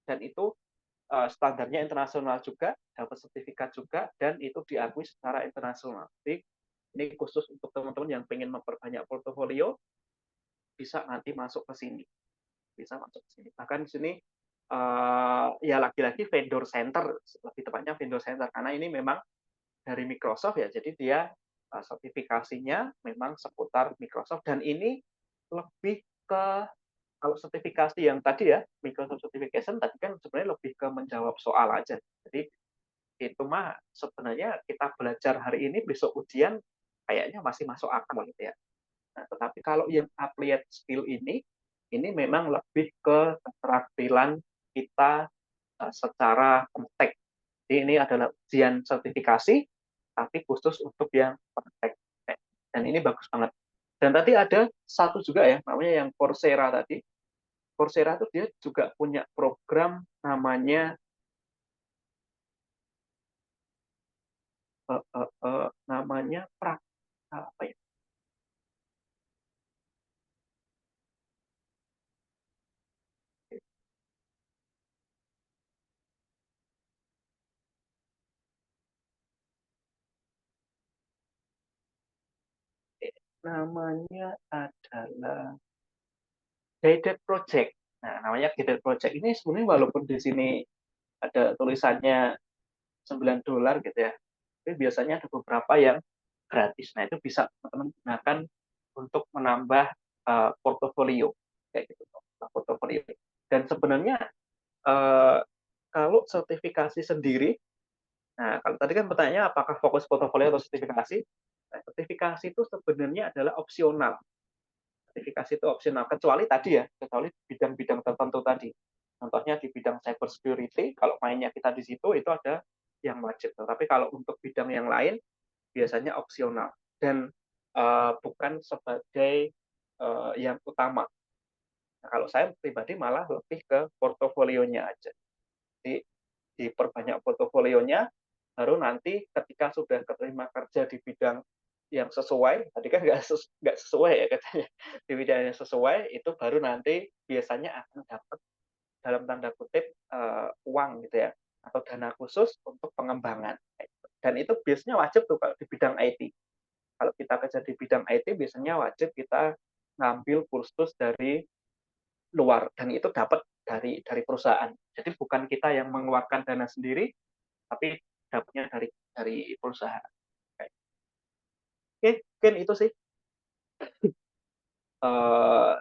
Dan itu standarnya internasional juga, dapat sertifikat juga, dan itu diakui secara internasional. Jadi ini khusus untuk teman-teman yang ingin memperbanyak portofolio, bisa nanti masuk ke sini. Bisa masuk ke sini. Bahkan di sini ya lagi-lagi vendor center, lebih tepatnya vendor center, karena ini memang dari Microsoft ya, jadi dia sertifikasinya memang seputar Microsoft, dan ini lebih ke, kalau sertifikasi yang tadi ya, Microsoft Certification tadi kan sebenarnya lebih ke menjawab soal aja. Jadi itu mah sebenarnya kita belajar hari ini, besok ujian kayaknya masih masuk akal gitu ya. Nah, tetapi kalau yang applied skill ini memang lebih ke keterampilan kita secara praktek. Jadi ini adalah ujian sertifikasi, tapi khusus untuk yang praktek. Dan ini bagus banget. Dan tadi ada satu juga ya, namanya yang Coursera tadi. Coursera itu dia juga punya program namanya namanya apa ya? Namanya adalah guided project. Nah, namanya guided project ini sebenarnya walaupun di sini ada tulisannya $9 gitu ya, tapi biasanya ada beberapa yang gratis. Nah, itu bisa teman-teman gunakan untuk menambah portofolio kayak gitu, portofolio. Dan sebenarnya uh, kalau sertifikasi sendiri, nah kalau tadi kan pertanyaannya apakah fokus portofolio atau sertifikasi? Nah, sertifikasi itu sebenarnya adalah opsional. Sertifikasi itu opsional, kecuali bidang-bidang tertentu tadi. Contohnya di bidang cyber security, kalau mainnya kita di situ, itu ada yang wajib. Tapi kalau untuk bidang yang lain, biasanya opsional. Dan bukan sebagai yang utama. Nah, kalau saya pribadi malah lebih ke portofolionya aja. Jadi diperbanyak portofolionya, baru nanti ketika sudah keterima kerja di bidang yang sesuai, tadi kan nggak sesuai ya katanya, di bidang yang sesuai, itu baru nanti biasanya akan dapat dalam tanda kutip uang gitu ya, atau dana khusus untuk pengembangan. Dan itu biasanya wajib tuh kalau di bidang IT. Kalau kita kerja di bidang IT, biasanya wajib kita ngambil kursus dari luar, dan itu dapat dari perusahaan. Jadi bukan kita yang mengeluarkan dana sendiri, tapi dapatnya dari perusahaan. Oke, mungkin itu sih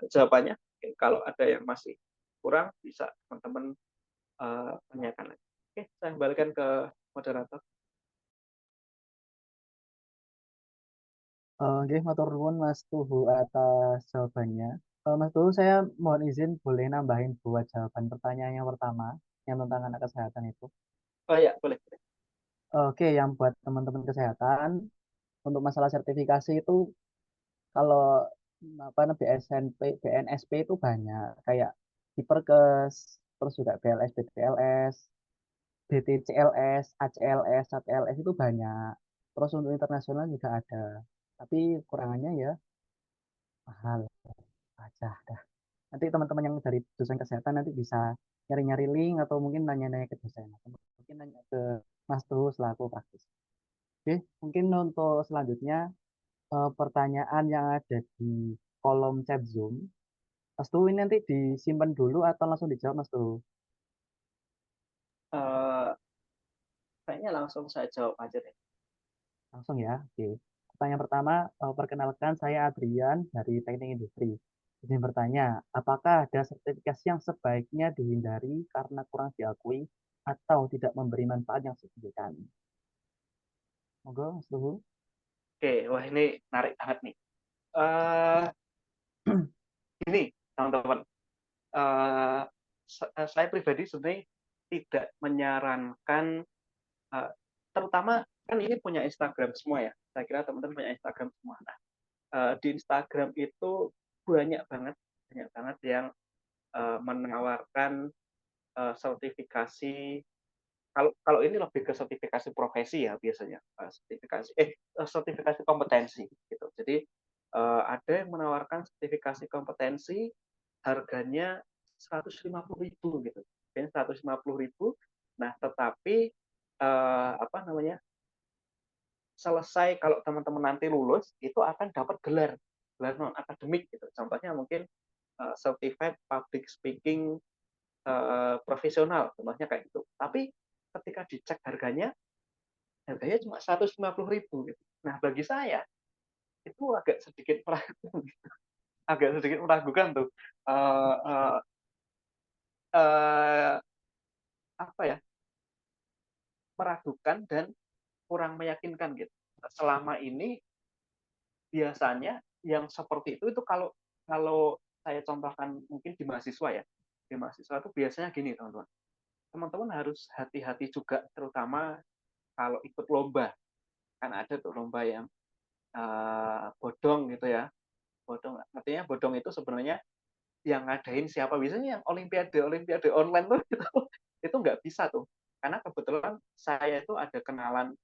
jawabannya. Mungkin kalau ada yang masih kurang, bisa teman-teman tanyakan lagi. Oke, saya kembalikan ke moderator. Oke, matur nuwun Mas Tuhu atas jawabannya. Mas Tuhu, saya mohon izin boleh nambahin buat jawaban pertanyaan yang pertama, yang tentang anak kesehatan itu. Oh ya, boleh. Oke, yang buat teman-teman kesehatan, untuk masalah sertifikasi itu, kalau apa BSNP, BNSP itu banyak, kayak Diperkes, terus juga BLS, BTLS, BTCLS, ACLS, ATLS itu banyak. Terus untuk internasional juga ada. Tapi kurangannya ya mahal aja dah. Nanti teman-teman yang dari dosen kesehatan nanti bisa nyari-nyari link atau mungkin nanya-nanya ke dosen. Atau mungkin nanya ke Mas Tuh selaku praktis. Oke, mungkin untuk selanjutnya pertanyaan yang ada di kolom chat Zoom, Mas Tuh ini nanti disimpan dulu atau langsung dijawab Mas Tuh? Eh, Kayaknya langsung saya jawab aja deh. Langsung ya. Oke. Pertanyaan pertama, perkenalkan saya Adrian dari Teknik Industri. Izin bertanya, apakah ada sertifikasi yang sebaiknya dihindari karena kurang diakui atau tidak memberi manfaat yang signifikan? Monggo, Mas Tuhu. Oke, wah ini menarik banget nih. Eh Ini teman-teman, eh saya pribadi sebenarnya tidak menyarankan, terutama kan ini punya Instagram semua ya. Saya kira teman-teman punya Instagram semua. Nah, di Instagram itu banyak banget yang menawarkan sertifikasi. Kalau ini lebih ke sertifikasi profesi ya biasanya, sertifikasi kompetensi gitu. Jadi ada yang menawarkan sertifikasi kompetensi harganya 150.000 gitu. Kayaknya 150.000. Nah, tetapi apa namanya? Selesai kalau teman-teman nanti lulus itu akan dapat gelar non akademik gitu. Contohnya mungkin certified public speaking profesional, contohnya kayak gitu. Tapi ketika dicek harganya cuma 150.000 gitu. Nah, bagi saya itu agak sedikit meragukan, tuh. Uh, uh, uh, Apa ya? Meragukan dan kurang meyakinkan gitu. Selama ini biasanya yang seperti itu kalau kalau saya contohkan mungkin di mahasiswa ya. Di mahasiswa itu biasanya gini, teman-teman. Teman-teman harus hati-hati juga, terutama kalau ikut lomba. Kan ada tuh lomba yang bodong gitu ya. Bodong, artinya bodong itu sebenarnya yang ngadain siapa, biasanya yang olimpiade online tuh gitu. Itu nggak bisa tuh, karena kebetulan saya itu ada kenalan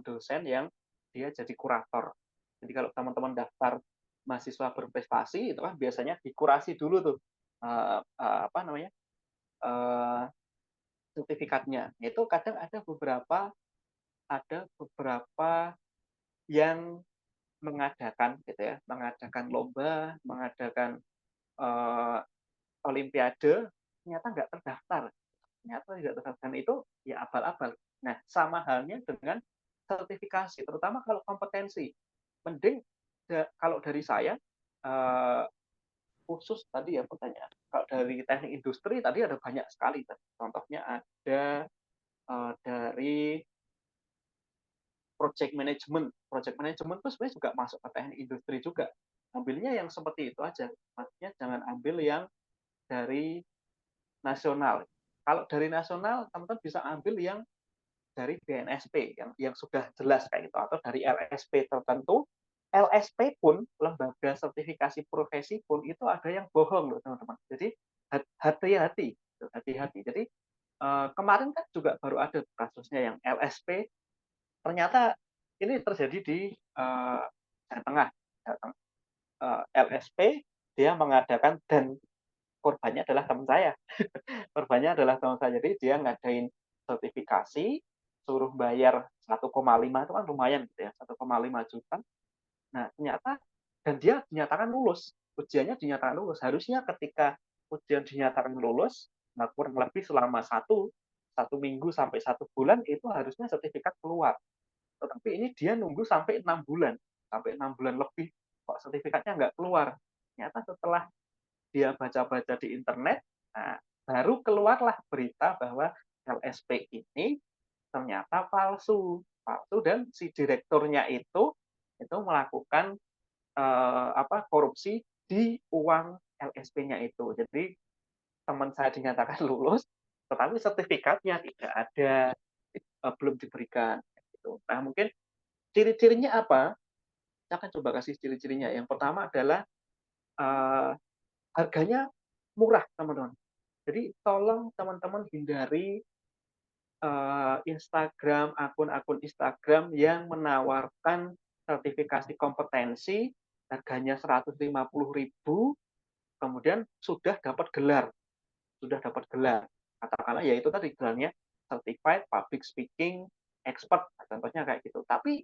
dosen yang dia jadi kurator. Jadi kalau teman-teman daftar mahasiswa berprestasi itu kan biasanya dikurasi dulu tuh apa namanya sertifikatnya. Itu kadang ada beberapa yang mengadakan gitu ya, mengadakan lomba, mengadakan olimpiade, ternyata nggak terdaftar. Ternyata tidak terdaftar itu ya abal-abal. Nah, sama halnya dengan sertifikasi, terutama kalau kompetensi. Mending kalau dari saya, khusus tadi ya pertanyaan. Kalau dari teknik industri tadi ada banyak sekali. Contohnya ada dari project management. Project management itu sebenarnya juga masuk ke teknik industri juga. Ambilnya yang seperti itu aja. Maksudnya jangan ambil yang dari nasional. Kalau dari nasional, teman-teman bisa ambil yang dari BNSP yang sudah jelas kayak gitu, atau dari LSP tertentu. LSP pun, lembaga sertifikasi profesi pun, itu ada yang bohong loh teman-teman. Jadi hati-hati. Jadi kemarin kan juga baru ada kasusnya yang LSP, ternyata ini terjadi di Jawa Tengah. LSP dia mengadakan, dan korbannya adalah teman saya. Jadi dia ngadain sertifikasi, suruh bayar 1,5, itu kan lumayan gitu ya, 1,5 juta. Nah, ternyata, dan dia dinyatakan lulus. Ujiannya dinyatakan lulus. Harusnya ketika ujian dinyatakan lulus, nah kurang lebih selama satu minggu sampai 1 bulan itu harusnya sertifikat keluar. Tetapi ini dia nunggu sampai 6 bulan. Sampai 6 bulan lebih, kok sertifikatnya nggak keluar. Ternyata setelah dia baca-baca di internet, nah, baru keluarlah berita bahwa LSP ini ternyata palsu, dan si direkturnya itu melakukan korupsi di uang LSP-nya itu. Jadi teman saya dinyatakan lulus, tetapi sertifikatnya tidak ada, belum diberikan. Gitu. Nah, mungkin ciri-cirinya apa? Saya akan coba kasih ciri-cirinya. Yang pertama adalah harganya murah, teman-teman. Jadi tolong teman-teman hindari akun-akun Instagram yang menawarkan sertifikasi kompetensi, harganya 150.000, kemudian sudah dapat gelar. Katakanlah ya itu tadi gelarnya certified public speaking expert, contohnya kayak gitu. Tapi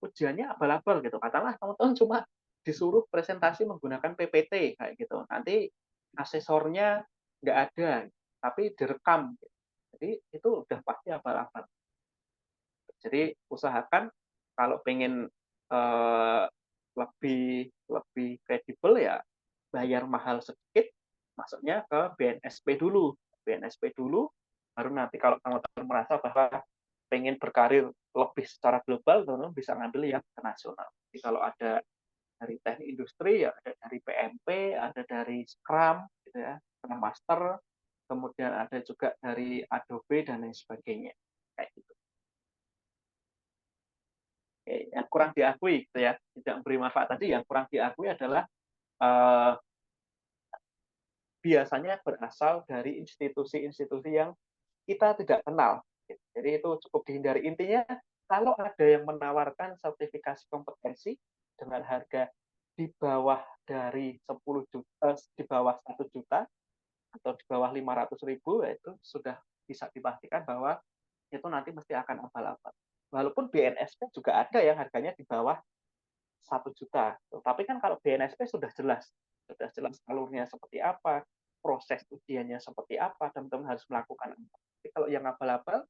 ujiannya abal-abal gitu. Katakanlah teman-teman cuma disuruh presentasi menggunakan PPT kayak gitu. Nanti asesornya nggak ada, tapi direkam. Jadi itu udah pasti abal-abal. Jadi usahakan kalau pengen lebih kredibel ya bayar mahal sedikit, masuknya ke BNSP dulu. BNSP dulu, baru nanti kalau teman-teman merasa bahwa pengen berkarir lebih secara global, teman-teman bisa ngambil yang internasional. Jadi kalau ada dari teknik industri, ya ada dari PMP, ada dari Scrum, gitu ya, Scrum Master, kemudian ada juga dari Adobe dan lain sebagainya, kayak gitu. Yang kurang diakui, gitu ya, tidak memberi manfaat tadi, yang kurang diakui adalah biasanya berasal dari institusi-institusi yang kita tidak kenal. Jadi itu cukup dihindari. Intinya, kalau ada yang menawarkan sertifikasi kompetensi dengan harga di bawah dari 10 juta, di bawah 1 juta, atau di bawah 500.000, itu sudah bisa dipastikan bahwa itu nanti mesti akan abal-abal. Walaupun BNSP juga ada yang harganya di bawah 1 juta. Tapi kan kalau BNSP sudah jelas alurnya seperti apa, proses ujiannya seperti apa, dan teman-teman harus melakukan apa. Tapi kalau yang abal-abal,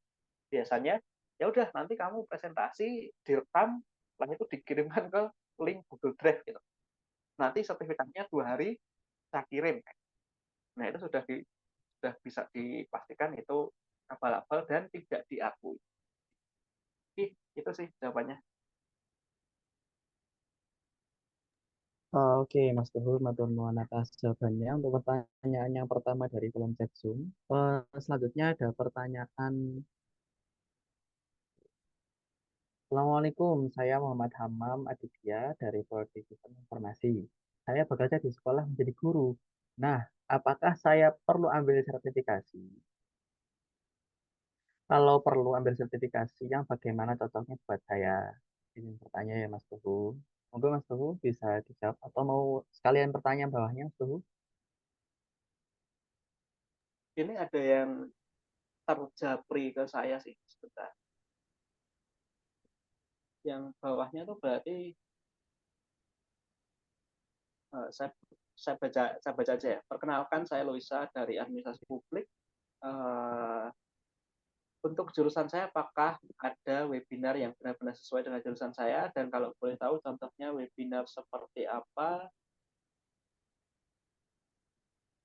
biasanya ya udah nanti kamu presentasi direkam, lalu itu dikirimkan ke link Google Drive gitu. Nanti sertifikatnya 2 hari saya kirim. Nah itu sudah bisa dipastikan itu abal-abal dan tidak diakui. Itu sih jawabannya. Oke, Mas Teguh, matur nuwun atas jawabannya. Untuk pertanyaan yang pertama dari kolom chat Zoom. Selanjutnya ada pertanyaan. Assalamualaikum, saya Muhammad Hamam Aditya dari Prodi Sistem Informasi. Saya bekerja di sekolah menjadi guru. Nah, apakah saya perlu ambil sertifikasi? Kalau perlu ambil sertifikasi, yang bagaimana cocoknya buat saya? Ini bertanya ya Mas Teguh. Monggo Mas Teguh bisa dijawab atau mau sekalian pertanyaan bawahnya Mas Teguh? Ini ada yang terjapri ke saya sih sebentar. Yang bawahnya tuh berarti saya baca aja ya. Perkenalkan, saya Loisa dari Administrasi Publik. Untuk jurusan saya, apakah ada webinar yang benar-benar sesuai dengan jurusan saya? Dan kalau boleh tahu contohnya webinar seperti apa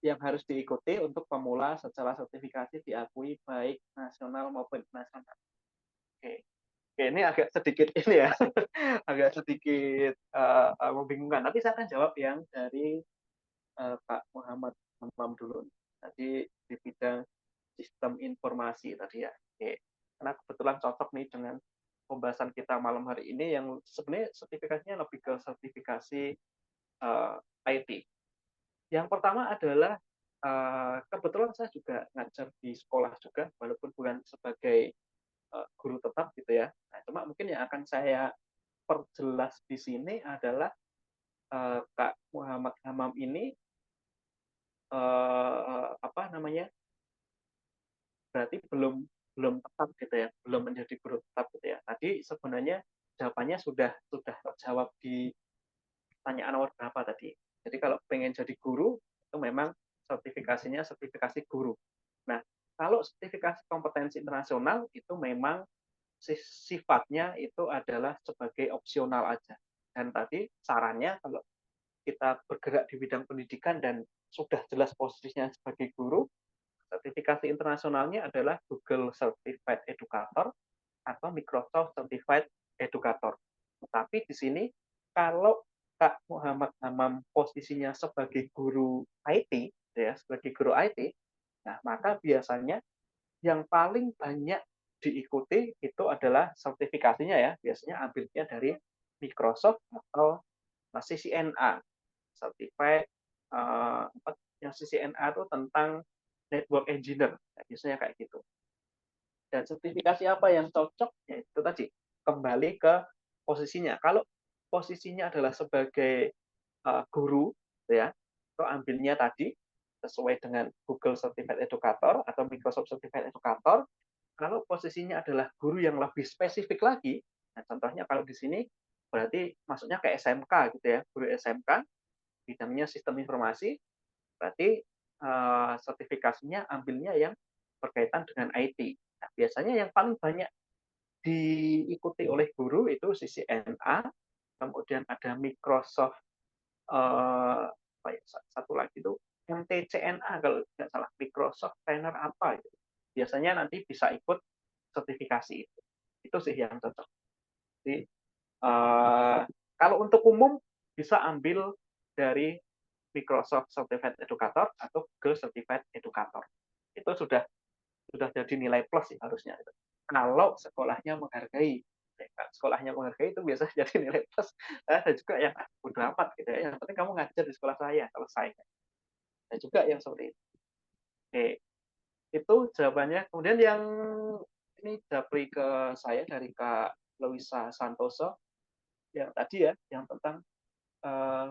yang harus diikuti untuk pemula secara sertifikasi diakui baik nasional maupun internasional. Oke. Oke, ini agak sedikit ini ya, agak sedikit membingungkan. Tapi saya akan jawab yang dari Pak Muhammad Hamam dulu. Tadi di bidang sistem informasi tadi ya. Oke. Karena kebetulan cocok nih dengan pembahasan kita malam hari ini yang sebenarnya sertifikasinya lebih ke sertifikasi IT. Yang pertama adalah kebetulan saya juga ngajar di sekolah juga, walaupun bukan sebagai guru tetap gitu ya. Nah, cuma mungkin yang akan saya perjelas di sini adalah Kak Muhammad Hamam ini apa namanya? Berarti belum tetap gitu ya, belum menjadi guru tetap gitu ya. Tadi sebenarnya jawabannya sudah terjawab di pertanyaan nomor berapa tadi. Jadi kalau pengen jadi guru itu memang sertifikasinya sertifikasi guru. Nah, kalau sertifikasi kompetensi internasional itu memang sifatnya itu adalah sebagai opsional aja. Dan tadi sarannya kalau kita bergerak di bidang pendidikan dan sudah jelas posisinya sebagai guru, sertifikasi internasionalnya adalah Google Certified Educator atau Microsoft Certified Educator. Tetapi di sini kalau Kak Muhammad Hamam posisinya sebagai guru IT, ya, sebagai guru IT, nah maka biasanya yang paling banyak diikuti itu adalah sertifikasinya ya, biasanya ambilnya dari Microsoft atau CCNA, Certified yang CCNA itu tentang Network Engineer, nah, biasanya kayak gitu. Dan sertifikasi apa yang cocok? Ya itu tadi, kembali ke posisinya. Kalau posisinya adalah sebagai guru, ya, itu ambilnya tadi sesuai dengan Google Certified Educator atau Microsoft Certified Educator. kalau posisinya adalah guru yang lebih spesifik lagi, nah contohnya kalau di sini berarti masuknya ke SMK gitu ya, guru SMK, bidangnya sistem informasi, berarti sertifikasinya ambilnya yang berkaitan dengan IT. Nah, biasanya yang paling banyak diikuti oleh guru itu CCNA, kemudian ada Microsoft, apa ya, satu lagi itu MTCNA kalau tidak salah, Microsoft Trainer apa gitu. Biasanya nanti bisa ikut sertifikasi itu. Itu sih yang cocok. Jadi kalau untuk umum bisa ambil dari Microsoft Certified Educator atau Google Certified Educator. Itu sudah jadi nilai plus sih harusnya. Kalau sekolahnya menghargai. Sekolahnya menghargai itu biasa jadi nilai plus. Ada juga yang bodo amat gitu ya. Yang penting kamu ngajar di sekolah saya, selesai. Ada juga yang seperti itu. Oke, itu jawabannya. Kemudian yang ini japri ke saya dari Kak Louisa Santoso yang tadi ya, yang tentang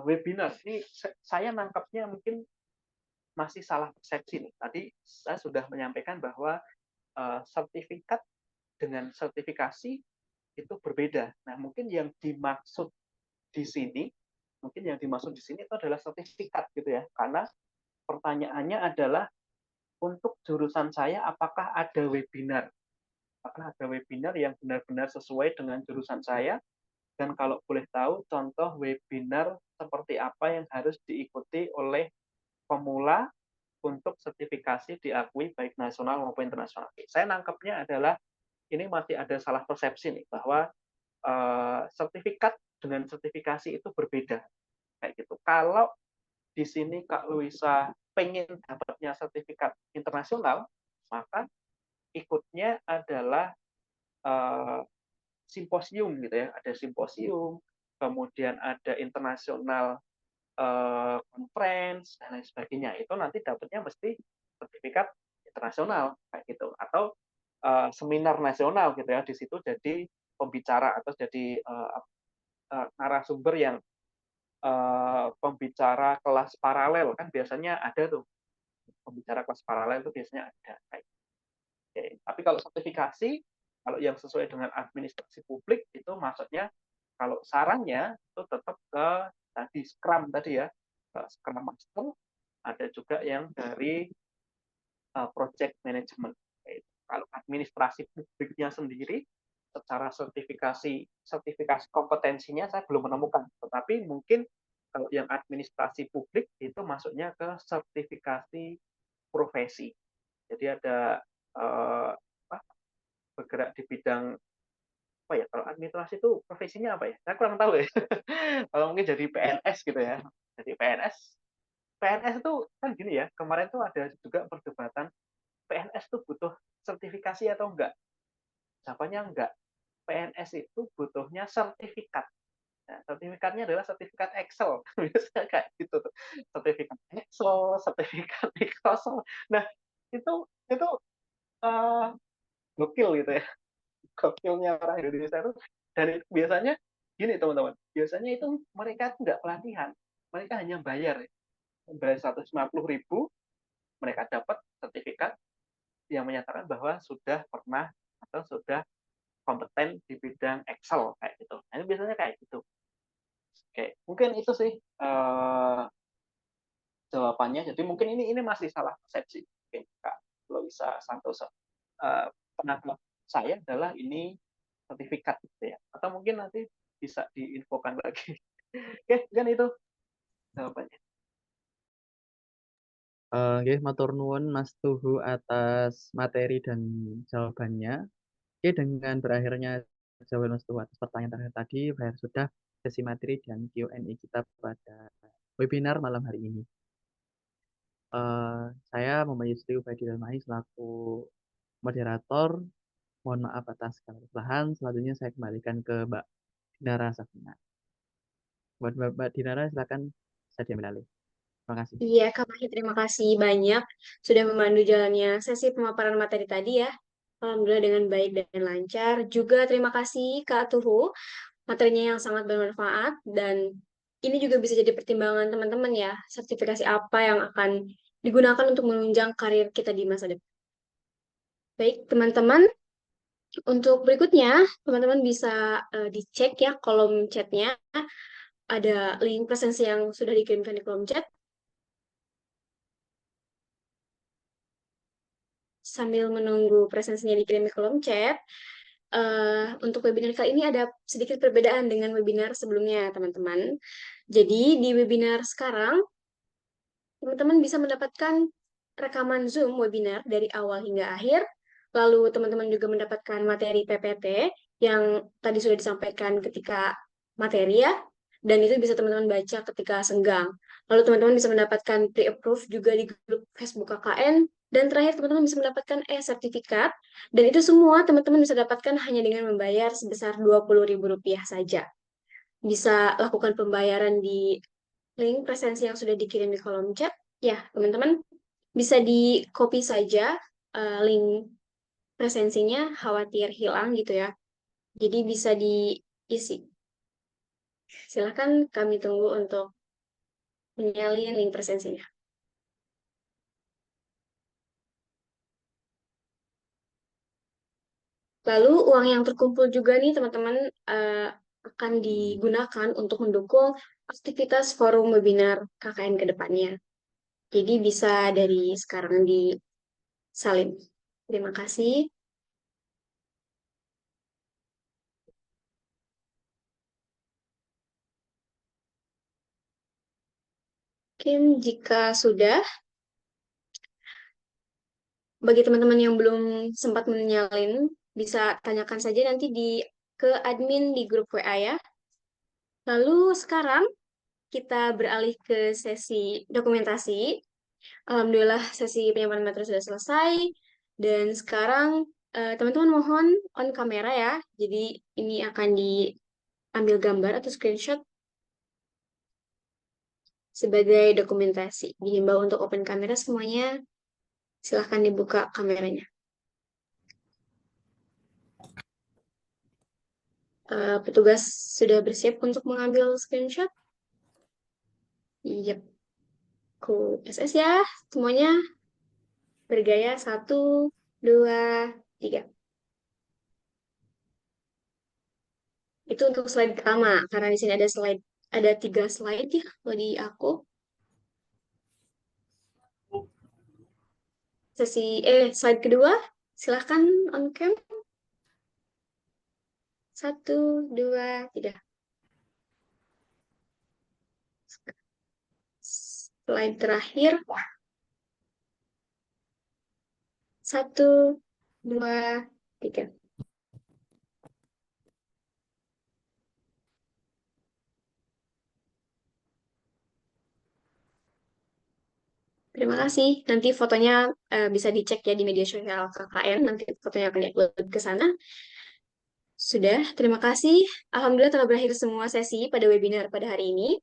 webinar. Ini saya nangkapnya mungkin masih salah persepsi nih. Tadi saya sudah menyampaikan bahwa sertifikat dengan sertifikasi itu berbeda. Nah, mungkin yang dimaksud di sini itu adalah sertifikat gitu ya. Karena pertanyaannya adalah untuk jurusan saya apakah ada webinar? Apakah ada webinar yang benar-benar sesuai dengan jurusan saya? Dan kalau boleh tahu contoh webinar seperti apa yang harus diikuti oleh pemula untuk sertifikasi diakui baik nasional maupun internasional. Saya nangkepnya adalah ini masih ada salah persepsi nih bahwa sertifikat dengan sertifikasi itu berbeda kayak gitu. Kalau di sini Kak Luisa pengen dapatnya sertifikat internasional, maka ikutnya adalah simposium gitu ya. Ada simposium, kemudian ada internasional conference dan lain sebagainya. Itu nanti dapatnya mesti sertifikat internasional kayak gitu, atau seminar nasional gitu ya. Di situ jadi pembicara atau jadi narasumber yang pembicara kelas paralel, kan biasanya ada tuh pembicara kelas paralel itu biasanya ada. Oke. Tapi kalau sertifikasi, kalau yang sesuai dengan administrasi publik itu maksudnya kalau sarannya itu tetap ke tadi Scrum tadi ya, Scrum Master, ada juga yang dari Project Management. Kalau administrasi publiknya sendiri, secara sertifikasi kompetensinya saya belum menemukan. Tetapi mungkin kalau yang administrasi publik itu masuknya ke sertifikasi profesi. Jadi ada bergerak di bidang apa ya, kalau administrasi itu profesinya apa ya? Saya kurang tahu ya. Kalau mungkin jadi PNS gitu ya. Jadi PNS itu kan gini ya, kemarin tuh ada juga perdebatan PNS itu butuh sertifikasi atau enggak. Jawabannya enggak. PNS itu butuhnya sertifikat. Nah, sertifikatnya adalah sertifikat Excel. Biasanya kayak gitu tuh. Sertifikat Excel, sertifikat Microsoft. Nah, itu gokil gitu ya. Gokilnya orang Indonesia itu. Dan itu biasanya gini teman-teman. Biasanya itu mereka itu enggak pelatihan. Mereka hanya bayar. Bayar 150.000, mereka dapat sertifikat yang menyatakan bahwa sudah pernah atau sudah kompeten di bidang Excel kayak gitu. Nah, itu biasanya kayak gitu. Oke, mungkin itu sih jawabannya. Jadi mungkin ini masih salah persepsi mungkin Kak Louisa Santoso. Penangkap saya adalah ini sertifikat gitu ya. Atau mungkin nanti bisa diinfokan lagi. Oke, kan itu jawabannya. Oke, matur nuwun Mas Tuhu atas materi dan jawabannya. Oke, dengan berakhirnya jawaban Mas Tuhu atas pertanyaan terakhir tadi, berakhir sudah sesi materi dan Q&A kita pada webinar malam hari ini. Saya Muhammad Yusri Ubaidi Dalmahi selaku moderator. Mohon maaf atas segala kesalahan. Selanjutnya saya kembalikan ke Mbak Dinara Safina. Buat Mbak Dinara, silakan saya diambil alih. Terima kasih. Iya, Kak Mahi, terima kasih banyak sudah memandu jalannya sesi pemaparan materi tadi ya. Alhamdulillah dengan baik dan lancar. Juga terima kasih Kak Tuhu, materinya yang sangat bermanfaat dan ini juga bisa jadi pertimbangan teman-teman ya, sertifikasi apa yang akan digunakan untuk menunjang karir kita di masa depan. Baik, teman-teman. Untuk berikutnya, teman-teman bisa dicek ya kolom chatnya. Ada link presensi yang sudah dikirimkan di kolom chat. Sambil menunggu presensinya dikirim di kolom chat, untuk webinar kali ini ada sedikit perbedaan dengan webinar sebelumnya, teman-teman. Jadi, di webinar sekarang, teman-teman bisa mendapatkan rekaman Zoom webinar dari awal hingga akhir. Lalu, teman-teman juga mendapatkan materi PPT yang tadi sudah disampaikan ketika materi ya. Dan itu bisa teman-teman baca ketika senggang. Lalu, teman-teman bisa mendapatkan pre-approve juga di grup Facebook KKN. Dan terakhir, teman-teman bisa mendapatkan e-sertifikat. Dan itu semua teman-teman bisa dapatkan hanya dengan membayar sebesar Rp20.000 saja. Bisa lakukan pembayaran di link presensi yang sudah dikirim di kolom chat. Ya, teman-teman bisa di copy saja link presensinya, khawatir hilang gitu ya. Jadi bisa diisi. Silahkan kami tunggu untuk menyalin link presensinya. Lalu uang yang terkumpul juga nih teman-teman akan digunakan untuk mendukung aktivitas forum webinar KKN ke depannya. Jadi bisa dari sekarang disalin. Terima kasih. Mungkin jika sudah, bagi teman-teman yang belum sempat menyalin, bisa tanyakan saja nanti ke admin di grup WA ya. Lalu sekarang kita beralih ke sesi dokumentasi. Alhamdulillah sesi penyampaian materi sudah selesai. Dan sekarang teman-teman mohon on kamera ya. Jadi ini akan diambil gambar atau screenshot sebagai dokumentasi. Dihimbau untuk open kamera semuanya. Silahkan dibuka kameranya. Petugas sudah bersiap untuk mengambil screenshot? Yep. Cool. SS ya, semuanya bergaya 1, 2, 3. Itu untuk slide pertama, karena di sini ada 3 slide ya, kalau di aku. Slide kedua, silahkan on cam. 1, 2, 3. Slide terakhir. 1, 2, 3. Terima kasih. Nanti fotonya bisa dicek ya di media sosial KKN. Nanti fotonya akan diupload ke sana. Sudah, terima kasih. Alhamdulillah telah berakhir semua sesi pada webinar pada hari ini.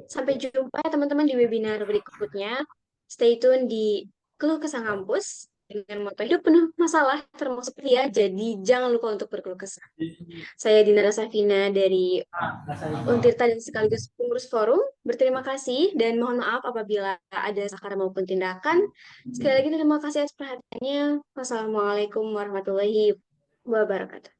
Sampai jumpa ya teman-teman di webinar berikutnya. Stay tune di Keluh Kesah Kampus dengan moto hidup penuh masalah termasuk dia. Jadi jangan lupa untuk berkeluh kesah. Saya Dinara Safina dari Untirta dan sekaligus pengurus forum. Berterima kasih dan mohon maaf apabila ada sakar maupun tindakan. Sekali lagi terima kasih atas perhatiannya. Wassalamualaikum warahmatullahi wabarakatuh.